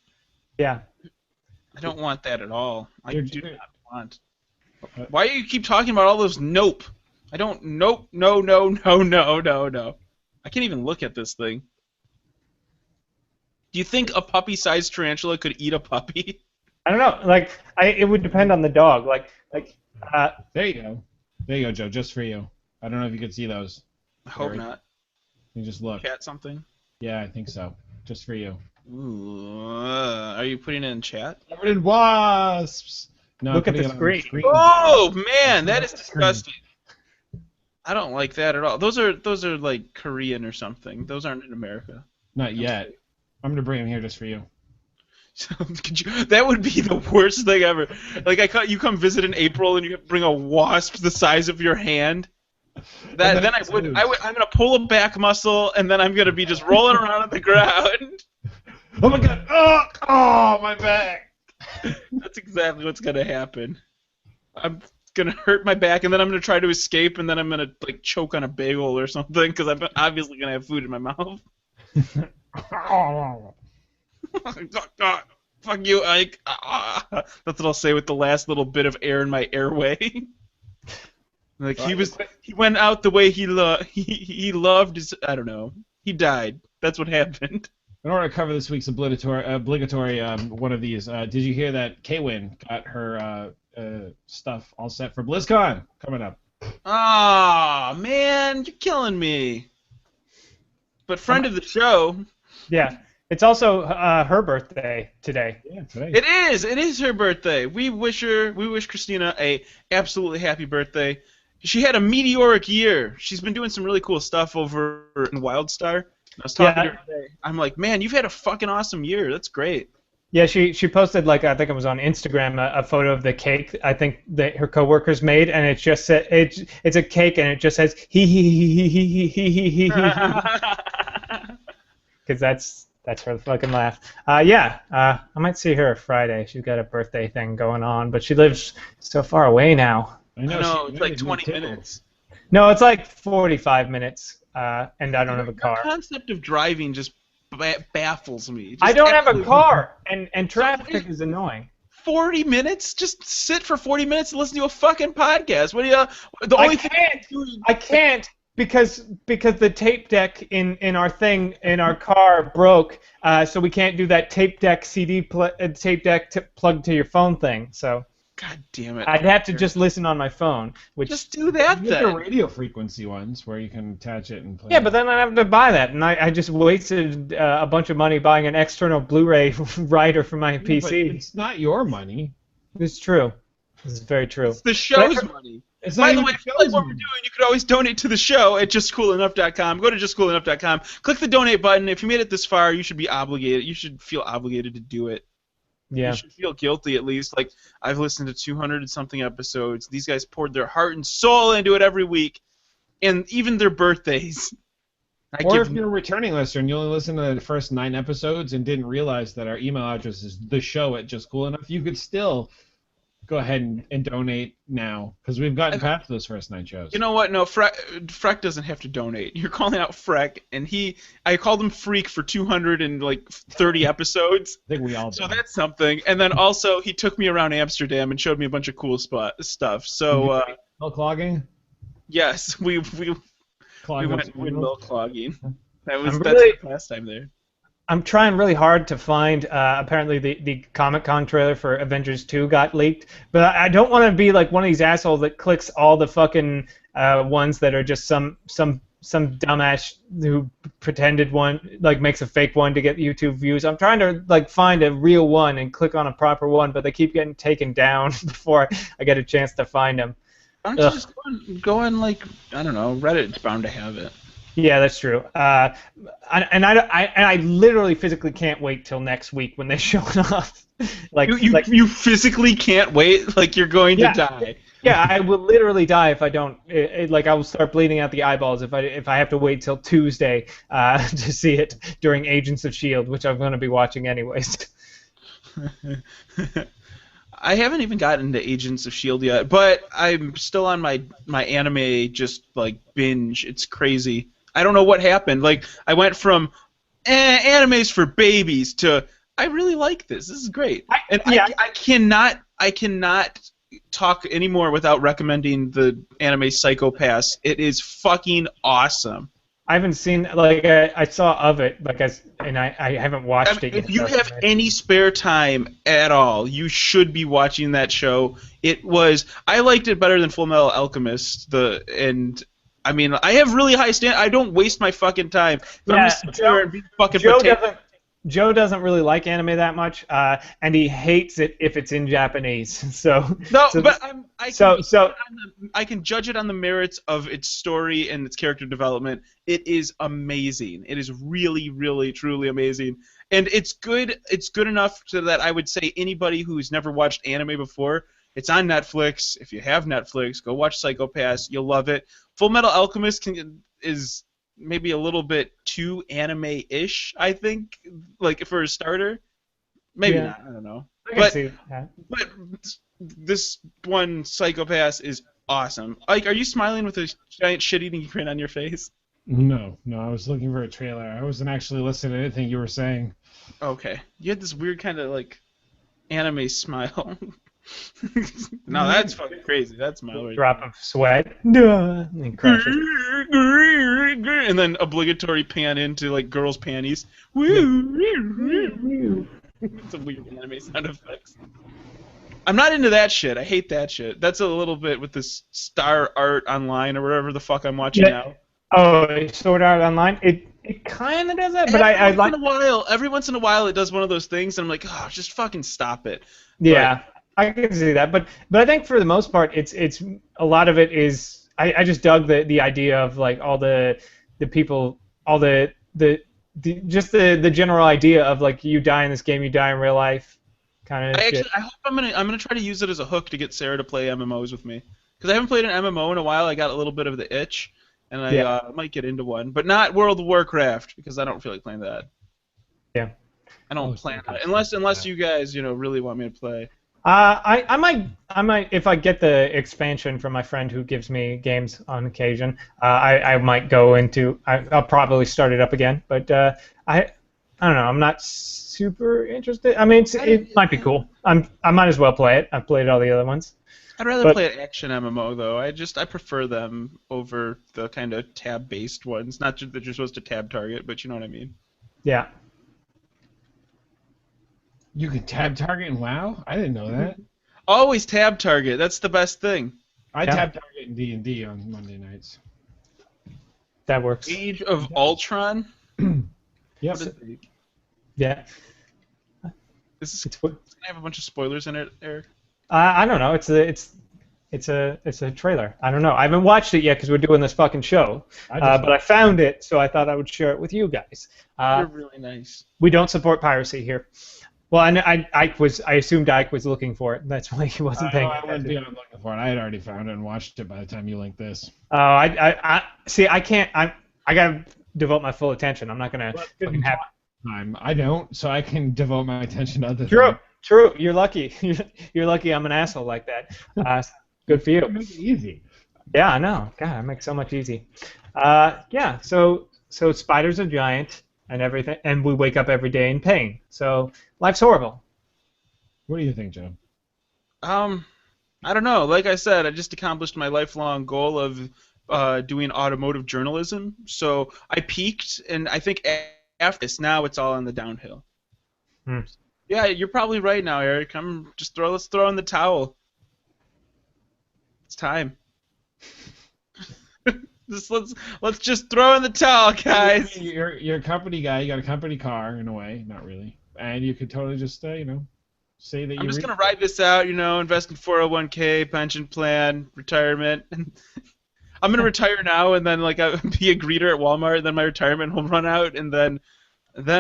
Yeah. I don't want that at all. I do not want. Why do you keep talking about all those nope? I don't nope, no. I can't even look at this thing. Do you think a puppy-sized tarantula could eat a puppy? I don't know. Like, it would depend on the dog. There you go, Joe. Just for you. I don't know if you could see those. I hope not. You just look. Cat something? Yeah, I think so. Just for you. Ooh, are you putting it in chat? Covered in wasps. No, look at the screen. Oh man, that is disgusting. I don't like that at all. Those are like Korean or something. Those aren't in America. Not yet. I'm gonna bring them here just for you. That would be the worst thing ever. Like you come visit in April and you bring a wasp the size of your hand. Then I'm gonna pull a back muscle and then I'm gonna be just rolling around on the ground. Oh my god! Oh my back! That's exactly what's gonna happen. I'm gonna hurt my back and then I'm gonna try to escape and then I'm gonna like choke on a bagel or something because I'm obviously gonna have food in my mouth. Fuck you, Ike. That's what I'll say with the last little bit of air in my airway. Like he went out the way he loved his. I don't know. He died. That's what happened. In order to cover this week's obligatory one of these, did you hear that Kwin got her stuff all set for BlizzCon coming up? Ah, man, you're killing me. But friend of the show. Yeah. It's also her birthday today. Yeah, today. It is her birthday. We wish Christina a absolutely happy birthday. She had a meteoric year. She's been doing some really cool stuff over in WildStar. I was talking to her today. I'm like, man, you've had a fucking awesome year. That's great. Yeah, she posted like I think it was on Instagram a photo of the cake I think that her coworkers made, and it just said it's a cake and it just says he because that's her fucking laugh. I might see her Friday. She's got a birthday thing going on, but she lives so far away now. I I know, know, she it's like invited me 20 too. minutes. No, it's like 45 minutes, and I don't have a The car. concept of driving just baffles me. Just I don't have a absolutely- car, and traffic is annoying. 40 minutes? Just sit for 40 minutes and listen to a fucking podcast. What do you? The only thing I can't because the tape deck in our thing in our car broke, so we can't do that tape deck plug to your phone thing. So God damn it! I'd have to just listen on my phone, which Just do that You have the then. radio frequency ones where you can attach it and play. yeah, but then I have to buy that, and I just wasted a bunch of money buying an external Blu-ray writer for my Yeah, but PC. it's not your money. It's true. This is very true. It's the show's But- money. It's By not the even way, the if you like show's what we're money. doing, you could always donate to the show at justcoolenough.com. Go to justcoolenough.com. Click the donate button. If you made it this far, you should be obligated. You should feel obligated to do it. Yeah. You should feel guilty at least. Like, I've listened to 200 and something episodes. These guys poured their heart and soul into it every week, and even their birthdays. Or if you're a returning listener and you only listened to the first 9 episodes and didn't realize that our email address is theshow@justcoolenough, you could still go ahead and donate now because we've gotten past those first 9 shows. You know what? No, Freck doesn't have to donate. You're calling out Freck, and I called him Freak for 230 episodes. I think we all So do. that's something. And then also, he took me around Amsterdam and showed me a bunch of cool stuff. So, Milk clogging? yes, we Clogging went windmill clogging. That's really- the last time there. I'm trying really hard to find. Apparently, the Comic-Con trailer for Avengers 2 got leaked, but I don't want to be like one of these assholes that clicks all the fucking ones that are just some dumbass who pretended one, like makes a fake one to get YouTube views. I'm trying to like find a real one and click on a proper one, but they keep getting taken down before I get a chance to find them. Why don't you just go on, like, I don't know, Reddit's bound to have it. Yeah, that's true. I literally physically can't wait till next week when they show it off. You physically can't wait, like you're going to Yeah. die. Yeah, I will literally die if I don't. Like I will start bleeding out the eyeballs if I have to wait till Tuesday to see it during Agents of Shield, which I'm going to be watching anyways. I haven't even gotten into Agents of Shield yet, but I'm still on my anime just like binge. It's crazy. I don't know what happened. Like I went from anime's for babies to I really like this. This is great. I cannot talk anymore without recommending the anime Psychopaths. It is fucking awesome. I haven't seen like I saw of it, like I haven't watched it yet. If you so- have any spare time at all, you should be watching that show. I liked it better than Full Metal Alchemist. I mean, I have really high I don't waste my fucking time. But I'm Yeah, gonna sit there and be fucking Joe potato. Joe doesn't really like anime that much, and he hates it if it's in Japanese. So No, so but I can judge it on the merits of its story and its character development. It is amazing. It is really, really, truly amazing, and it's good. It's good enough so that I would say anybody who's never watched anime before. It's on Netflix. If you have Netflix, go watch Psychopaths. You'll love it. Full Metal Alchemist is maybe a little bit too anime-ish, I think, like for a starter. Maybe Yeah. not. I don't know. I can see that. But this one, Psychopaths, is awesome. Ike, are you smiling with a giant shit-eating grin on your face? No, I was looking for a trailer. I wasn't actually listening to anything you were saying. Okay. You had this weird kind of, like, anime smile. No, that's fucking crazy. That smile right Drop of sweat. Duh, and crashes. and then obligatory pan into, like, girls' panties. It's a weird anime sound effects. I'm not into that shit. I hate that shit. That's a little bit with this Star Art Online or whatever the fuck I'm watching now. Oh, Sword Art Online. It kind of does that, but I like. Every once in a while, it does one of those things, and I'm like, oh, just fucking stop it. Yeah, I can see that, but I think for the most part, it's a lot of it is. I just dug the idea of like all the people, all the just the general idea of like you die in this game, you die in real life, kind of shit. I hope I'm gonna try to use it as a hook to get Sarah to play MMOs with me. Because I haven't played an MMO in a while. I got a little bit of the itch, and I might get into one, but not World of Warcraft because I don't feel like playing that. Yeah. I don't plan on it unless you guys really want me to play. I might if I get the expansion from my friend who gives me games on occasion. I might go into. I'll probably start it up again, but I don't know. I'm not super interested. I mean, it might be cool. I might as well play it. I've played all the other ones. I'd rather play an action MMO though. I prefer them over the kind of tab-based ones. Not that you're supposed to tab target, but you know what I mean. Yeah. You can tab target in WoW? I didn't know that. Always tab target. That's the best thing. I tab target in D&D on Monday nights. That works. Age of Ultron? Yep. Yeah. Is this going to have a bunch of spoilers in it, Eric? I don't know. It's a trailer. I don't know. I haven't watched it yet because we're doing this fucking show. But I found it, so I thought I would share it with you guys. You're really nice. We don't support piracy here. Well, I assumed Ike was looking for it. That's why he wasn't paying attention. I wouldn't be looking for it. I had already found it and watched it by the time you linked this. Oh, I see. I can't. I gotta devote my full attention. I'm not gonna fucking have time. I don't, so I can devote my attention to other things. True. True. You're lucky. You're lucky. I'm an asshole like that. Good for you. Make it easy. Yeah, I know. God, I make so much easy. Yeah. So spiders are giant and everything, and we wake up every day in pain. So life's horrible. What do you think, Joe? I don't know. Like I said, I just accomplished my lifelong goal of doing automotive journalism. So I peaked, and I think after this, now it's all on the downhill. Yeah, you're probably right now, Eric. Let's throw in the towel. It's time. Let's just throw in the towel, guys. You're a company guy. You got a company car in a way, not really, and you could totally just say that I'm just gonna ride this out. Invest in 401k, pension plan, retirement. I'm gonna retire now, and then be a greeter at Walmart. And then my retirement will run out, and then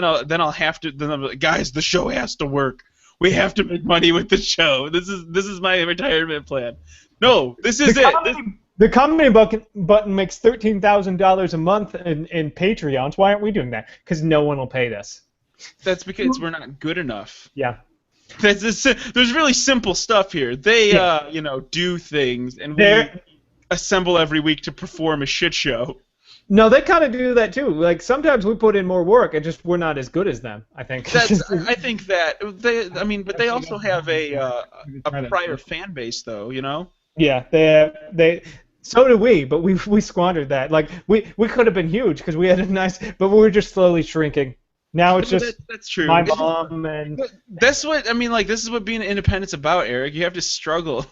I'll have to. Then I'm like, guys, the show has to work. We have to make money with the show. This is my retirement plan. No, this is it. The company button makes $13,000 a month in Patreons. Why aren't we doing that? Because no one will pay this. That's because we're not good enough. Yeah. There's really simple stuff here. They do things, and we assemble every week to perform a shit show. No, they kind of do that too. Like sometimes we put in more work, and just we're not as good as them. I think. I think that but they also have a prior fan base, though. Yeah, they. So did we, but we squandered that. Like we could have been huge because we had a nice, but we were just slowly shrinking. Now it's just that's true. My mom and. That's what I mean. Like this is what being independent's about, Eric. You have to struggle.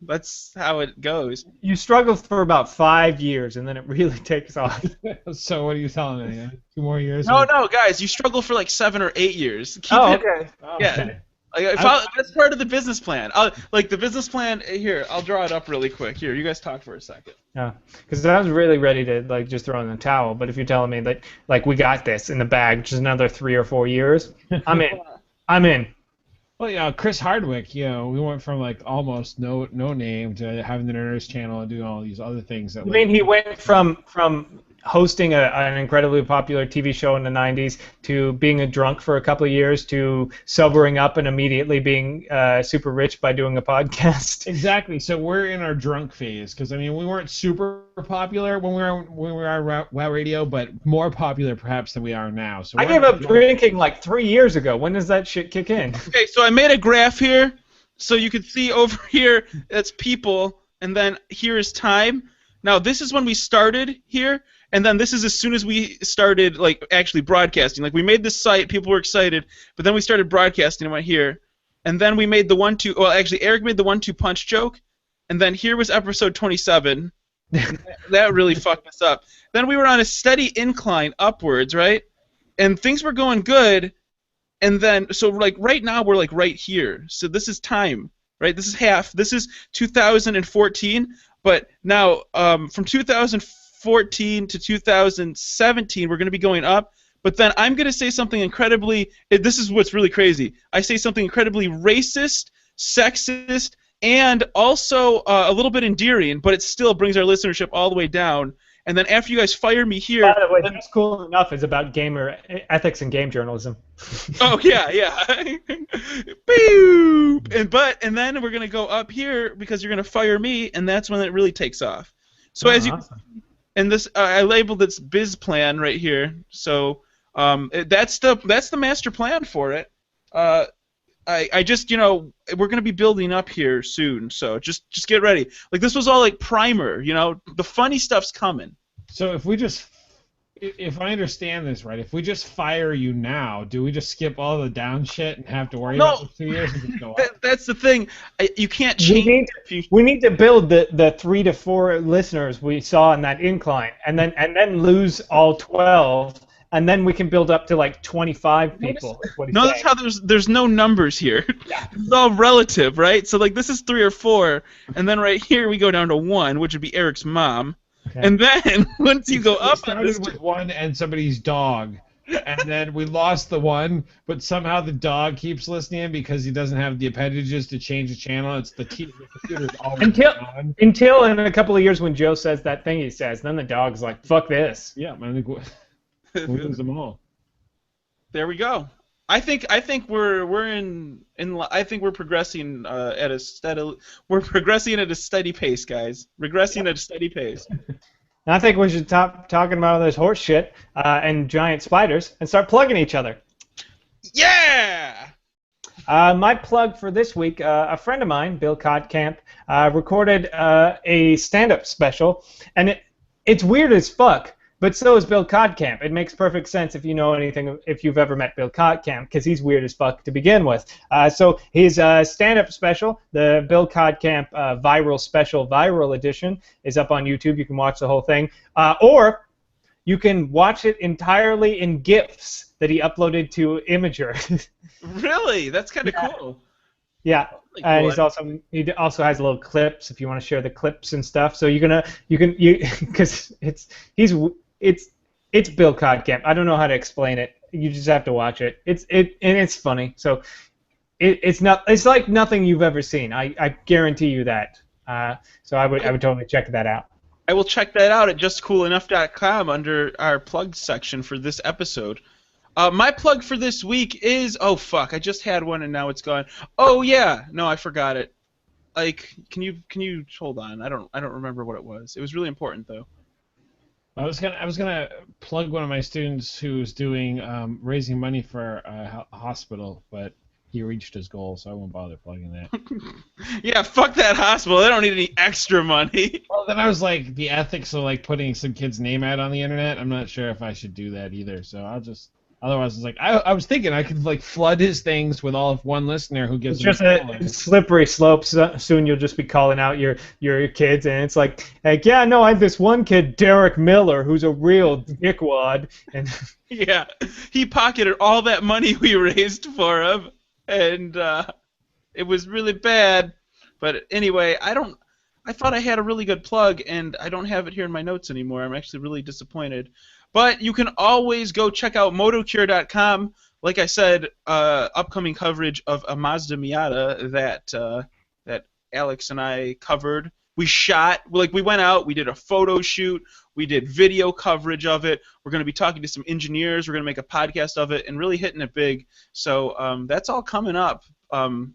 That's how it goes. You struggle for about 5 years, and then it really takes off. So what are you telling me? 2 more years? No, guys. You struggle for like 7 or 8 years. Okay. Yeah. That's part of the business plan. The business plan here. I'll draw it up really quick. Here, you guys talk for a second. Yeah, because I was really ready to just throw in the towel. But if you're telling me that we got this in the bag, just another 3 or 4 years, I'm in. I'm in. Well, Chris Hardwick, we went from almost no name to having the Nerdist channel and doing all these other things. I mean, he went from hosting an incredibly popular TV show in the 90s to being a drunk for a couple of years to sobering up and immediately being super rich by doing a podcast. Exactly. So we're in our drunk phase because we weren't super popular when we were on WoW Radio, but more popular perhaps than we are now. So I gave up drinking 3 years ago. When does that shit kick in? Okay, so I made a graph here, so you can see over here that's people, and then here is time. Now this is when we started here. And then this is as soon as we started, actually broadcasting. We made this site, people were excited, but then we started broadcasting and went here. And then we made the 1-2, well, actually, Eric made the 1-2 punch joke, and then here was episode 27. That really fucked us up. Then we were on a steady incline upwards, right? And things were going good, and then, so, right now we're, right here. So this is time, right? This is half. This is 2014, but now, from 2014 to 2017, we're going to be going up, but then I'm going to say something incredibly. This is what's really crazy. I say something incredibly racist, sexist, and also a little bit endearing, but it still brings our listenership all the way down. And then after you guys fire me here, By the way, That's Cool Enough is about gamer ethics and game journalism. oh yeah. Boop! And then we're gonna go up here because you're gonna fire me, and that's when it really takes off. So as you Awesome. and this I labeled this biz plan right here. So that's the master plan for it. I just we're gonna be building up here soon, so just get ready. Like this was all like primer, the funny stuff's coming. So if I understand this right, if we just fire you now, do we just skip all the down shit and have to worry about it for 2 years and just go up? That's the thing. You can't change. We need to build the 3 to 4 listeners we saw in that incline, and then lose all 12. And then we can build up to like 25 people. Notice how there's no numbers here. Yeah. It's all relative, right? So like this is 3 or 4, and then right here we go down to 1, which would be Eric's mom. Okay. And then once you go up, started with 1 and somebody's dog, and then we lost the 1, but somehow the dog keeps listening because he doesn't have the appendages to change the channel. It's the computer's always on. Until in a couple of years when Joe says that thing he says, then the dog's like, "Fuck this." Yeah, man. We lose them all. There we go. I think we're in I think we're progressing at a steady pace, guys. Regressing at a steady pace. And I think we should stop talking about all this horse shit and giant spiders and start plugging each other. Yeah. My plug for this week, a friend of mine, Bill Kottkamp, recorded a stand-up special, and it's weird as fuck. But so is Bill Kottkamp. It makes perfect sense if you know anything, if you've ever met Bill Kottkamp, because he's weird as fuck to begin with. So his stand-up special, the Bill Kottkamp Viral Special Viral Edition, is up on YouTube. You can watch the whole thing. Or you can watch it entirely in GIFs that he uploaded to Imager. Really? That's kind of cool. Yeah. And he also has little clips if you want to share the clips and stuff. So because it's Bill Kottkamp. I don't know how to explain it. You just have to watch it. It's funny. So it's like nothing you've ever seen. I guarantee you that. So I would totally check that out. I will check that out at justcoolenough.com under our plug section for this episode. My plug for this week is I just had one and now it's gone. Oh yeah, no, I forgot it. Like, can you hold on? I don't remember what it was. It was really important though. I was gonna plug one of my students who's doing raising money for a hospital, but he reached his goal, so I won't bother plugging that. Yeah, fuck that hospital. They don't need any extra money. Well, then I was like, the ethics of like putting some kid's name out on the internet. I'm not sure if I should do that either, so I'll just. Otherwise, it's like I was thinking I could like flood his things with all of one listener who gives. It's just a slippery slope. Soon you'll just be calling out your kids, and it's like yeah, no, I have this one kid, Derek Miller, who's a real dickwad, and yeah, he pocketed all that money we raised for him, and it was really bad. But anyway, I thought I had a really good plug, and I don't have it here in my notes anymore. I'm actually really disappointed. But you can always go check out motocure.com. Like I said, upcoming coverage of a Mazda Miata that Alex and I covered. We went out, we did a photo shoot, we did video coverage of it. We're going to be talking to some engineers. We're going to make a podcast of it and really hitting it big. So that's all coming up.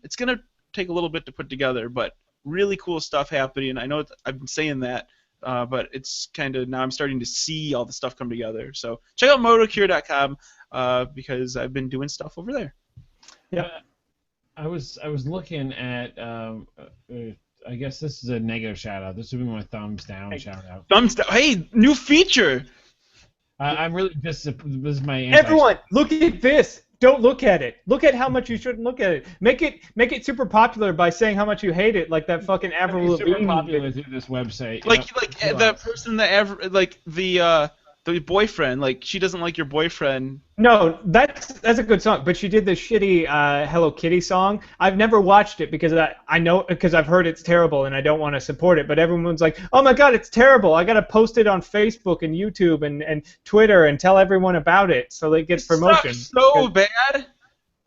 It's going to take a little bit to put together, but really cool stuff happening. I know I've been saying that. But it's kind of now I'm starting to see all the stuff come together. So check out motocure.com because I've been doing stuff over there. Yeah, I was looking at. I guess this is a negative shout out. This would be my thumbs down shout out. Thumbs down. Hey, new feature. I'm really this is my. Everyone, look at this. Don't look at it. Look at how much you shouldn't look at it. Make it super popular by saying how much you hate it, like that fucking Avril Lavigne. Super popular through this website. Like the person that the the boyfriend. Like, she doesn't like your boyfriend. No, that's a good song, but she did the shitty Hello Kitty song. I've never watched it because I know because I've heard it's terrible and I don't want to support it. But everyone's like, "Oh my God, it's terrible! I gotta post it on Facebook and YouTube and Twitter and tell everyone about it so that it gets promotion." Sucks so bad.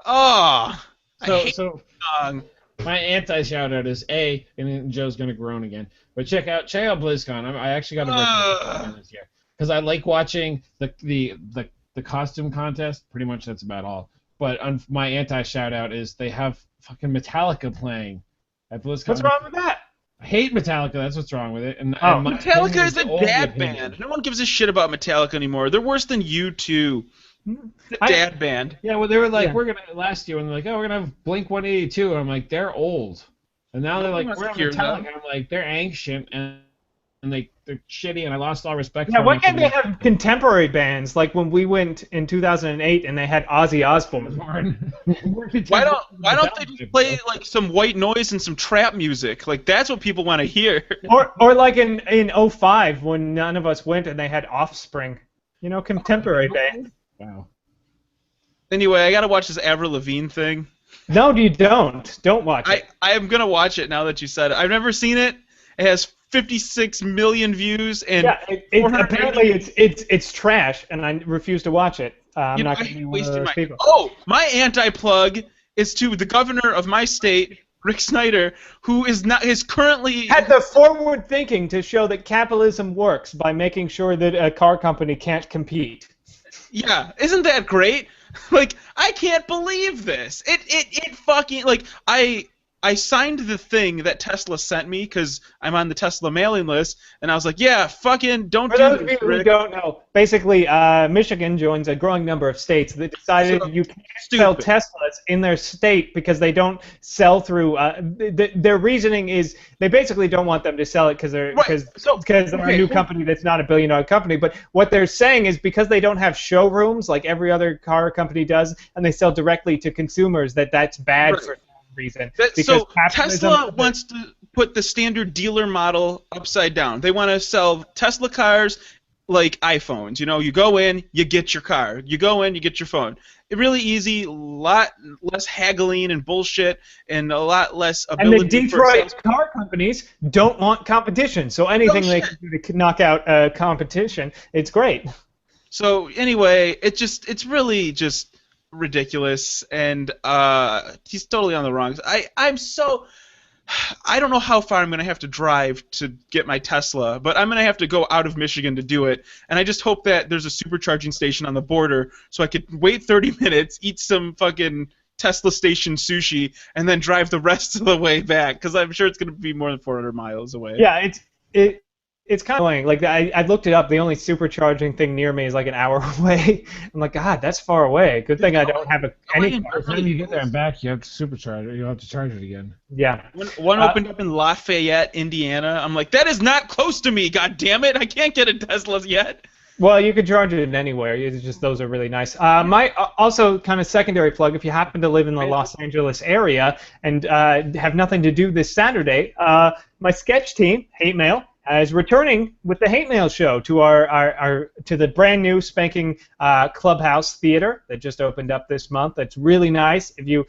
Oh, I hate So the song. my anti shout out is and then Joe's gonna groan again. But check out BlizzCon. I actually got to work this year because I like watching the costume contest. Pretty much that's about all. But my anti shout out is they have fucking Metallica playing at BlizzCon. What's wrong with that? I hate Metallica. That's what's wrong with it. And Metallica is a the only dad opinion. band. No one gives a shit about Metallica anymore. They're worse than U2. The dad band. Yeah, well, they were like, Yeah. we're gonna last year when they're like, oh, we're gonna have Blink 182, and I'm like, they're old, and now they're like, wants we're to on hear Metallica, them. and I'm like, they're ancient and they're shitty, and I lost all respect. Yeah, for why them. can't they have contemporary bands like when we went in 2008 and they had Ozzy Osbourne? Why don't they just play like some white noise and some trap music? Like, that's what people want to hear. Or like in '05 when none of us went and they had Offspring. You know, contemporary band. Wow. Anyway, I gotta watch this Avril Lavigne thing. No, you don't. Don't watch it. I am gonna watch it now that you said it. I've never seen it. It has 56 million views and Yeah, apparently it's trash, and I refuse to watch it. I'm not going to be one of those people. Oh, my anti-plug is to the governor of my state, Rick Snyder, who is currently Had the forward thinking to show that capitalism works by making sure that a car company can't compete. Yeah, isn't that great? Like, I can't believe this. It fucking, like, I signed the thing that Tesla sent me because I'm on the Tesla mailing list, and I was like, yeah, fucking don't For do those of this, you who Rick. don't know, basically, Michigan joins a growing number of states that decided you can't sell Teslas in their state because they don't sell through. Their reasoning is they basically don't want them to sell it because they're a new company that's not $1 billion company. But what they're saying is because they don't have showrooms like every other car company does, and they sell directly to consumers, that's bad for reason. So Tesla wants to put the standard dealer model upside down. They want to sell Tesla cars like iPhones. You know, you go in, you get your car. You go in, you get your phone. Really easy, a lot less haggling and bullshit, and a lot less ability. And the Detroit car companies don't want competition, so anything they can do to knock out competition, it's great. So anyway, it's really just ridiculous, and he's totally on the wrong. I don't know how far I'm going to have to drive to get my Tesla, but I'm going to have to go out of Michigan to do it, and I just hope that there's a supercharging station on the border so I could wait 30 minutes, eat some fucking Tesla station sushi, and then drive the rest of the way back, because I'm sure it's going to be more than 400 miles away. Yeah, it's kind of annoying. Like, I looked it up. The only supercharging thing near me is like an hour away. I'm like, God, that's far away. Good thing I don't have any car. By the time you get there and back, you have to supercharge it. You have to charge it again. Yeah. One opened up in Lafayette, Indiana. I'm like, that is not close to me. God damn it! I can't get a Tesla yet. Well, you could charge it anywhere. It's just those are really nice. My also kind of secondary plug, if you happen to live in the Los Angeles area and have nothing to do this Saturday, my sketch team, Hate Mail, is returning with the Hate Mail show to to the brand new spanking Clubhouse Theater that just opened up this month. It's really nice. If you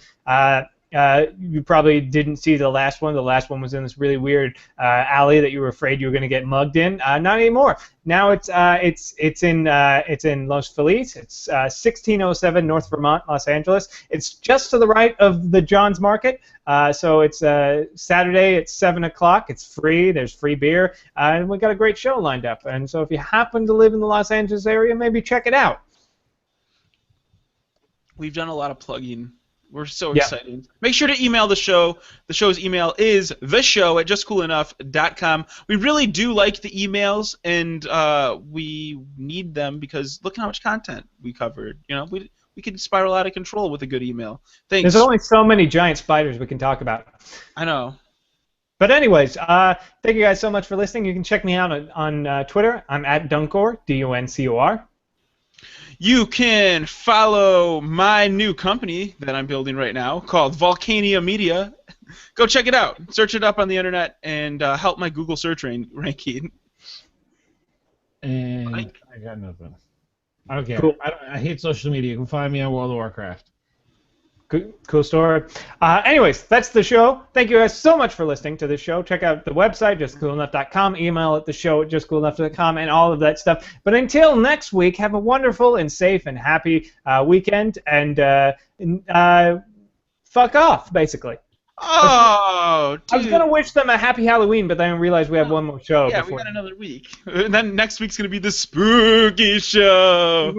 you probably didn't see the last one. The last one was in this really weird alley that you were afraid you were going to get mugged in. Not anymore. Now it's in Los Feliz. It's 1607 North Vermont, Los Angeles. It's just to the right of the John's Market. So it's Saturday at 7 o'clock. It's free. There's free beer, and we got a great show lined up. And so if you happen to live in the Los Angeles area, maybe check it out. We've done a lot of plugging. We're so excited. Make sure to email the show. The show's email is theshow@justcoolenough.com. We really do like the emails, and we need them because look how much content we covered. You know, we could spiral out of control with a good email. Thanks. There's only so many giant spiders we can talk about. I know. But anyways, thank you guys so much for listening. You can check me out on Twitter. I'm at Duncor, D-U-N-C-O-R. You can follow my new company that I'm building right now called Volcania Media. Go check it out. Search it up on the internet and help my Google search ranking. And And Ike? I got nothing. I don't care. Cool. I hate social media. You can find me on World of Warcraft. Cool story. Anyways, that's the show. Thank you guys so much for listening to the show. Check out the website, justcoolenough.com, email at the show at justcoolenough.com, and all of that stuff. But until next week, have a wonderful and safe and happy weekend, and fuck off, basically. Oh, dude. I was going to wish them a happy Halloween, but then I realized we have one more show. Yeah, before. we got another week. And then next week's going to be the spooky show.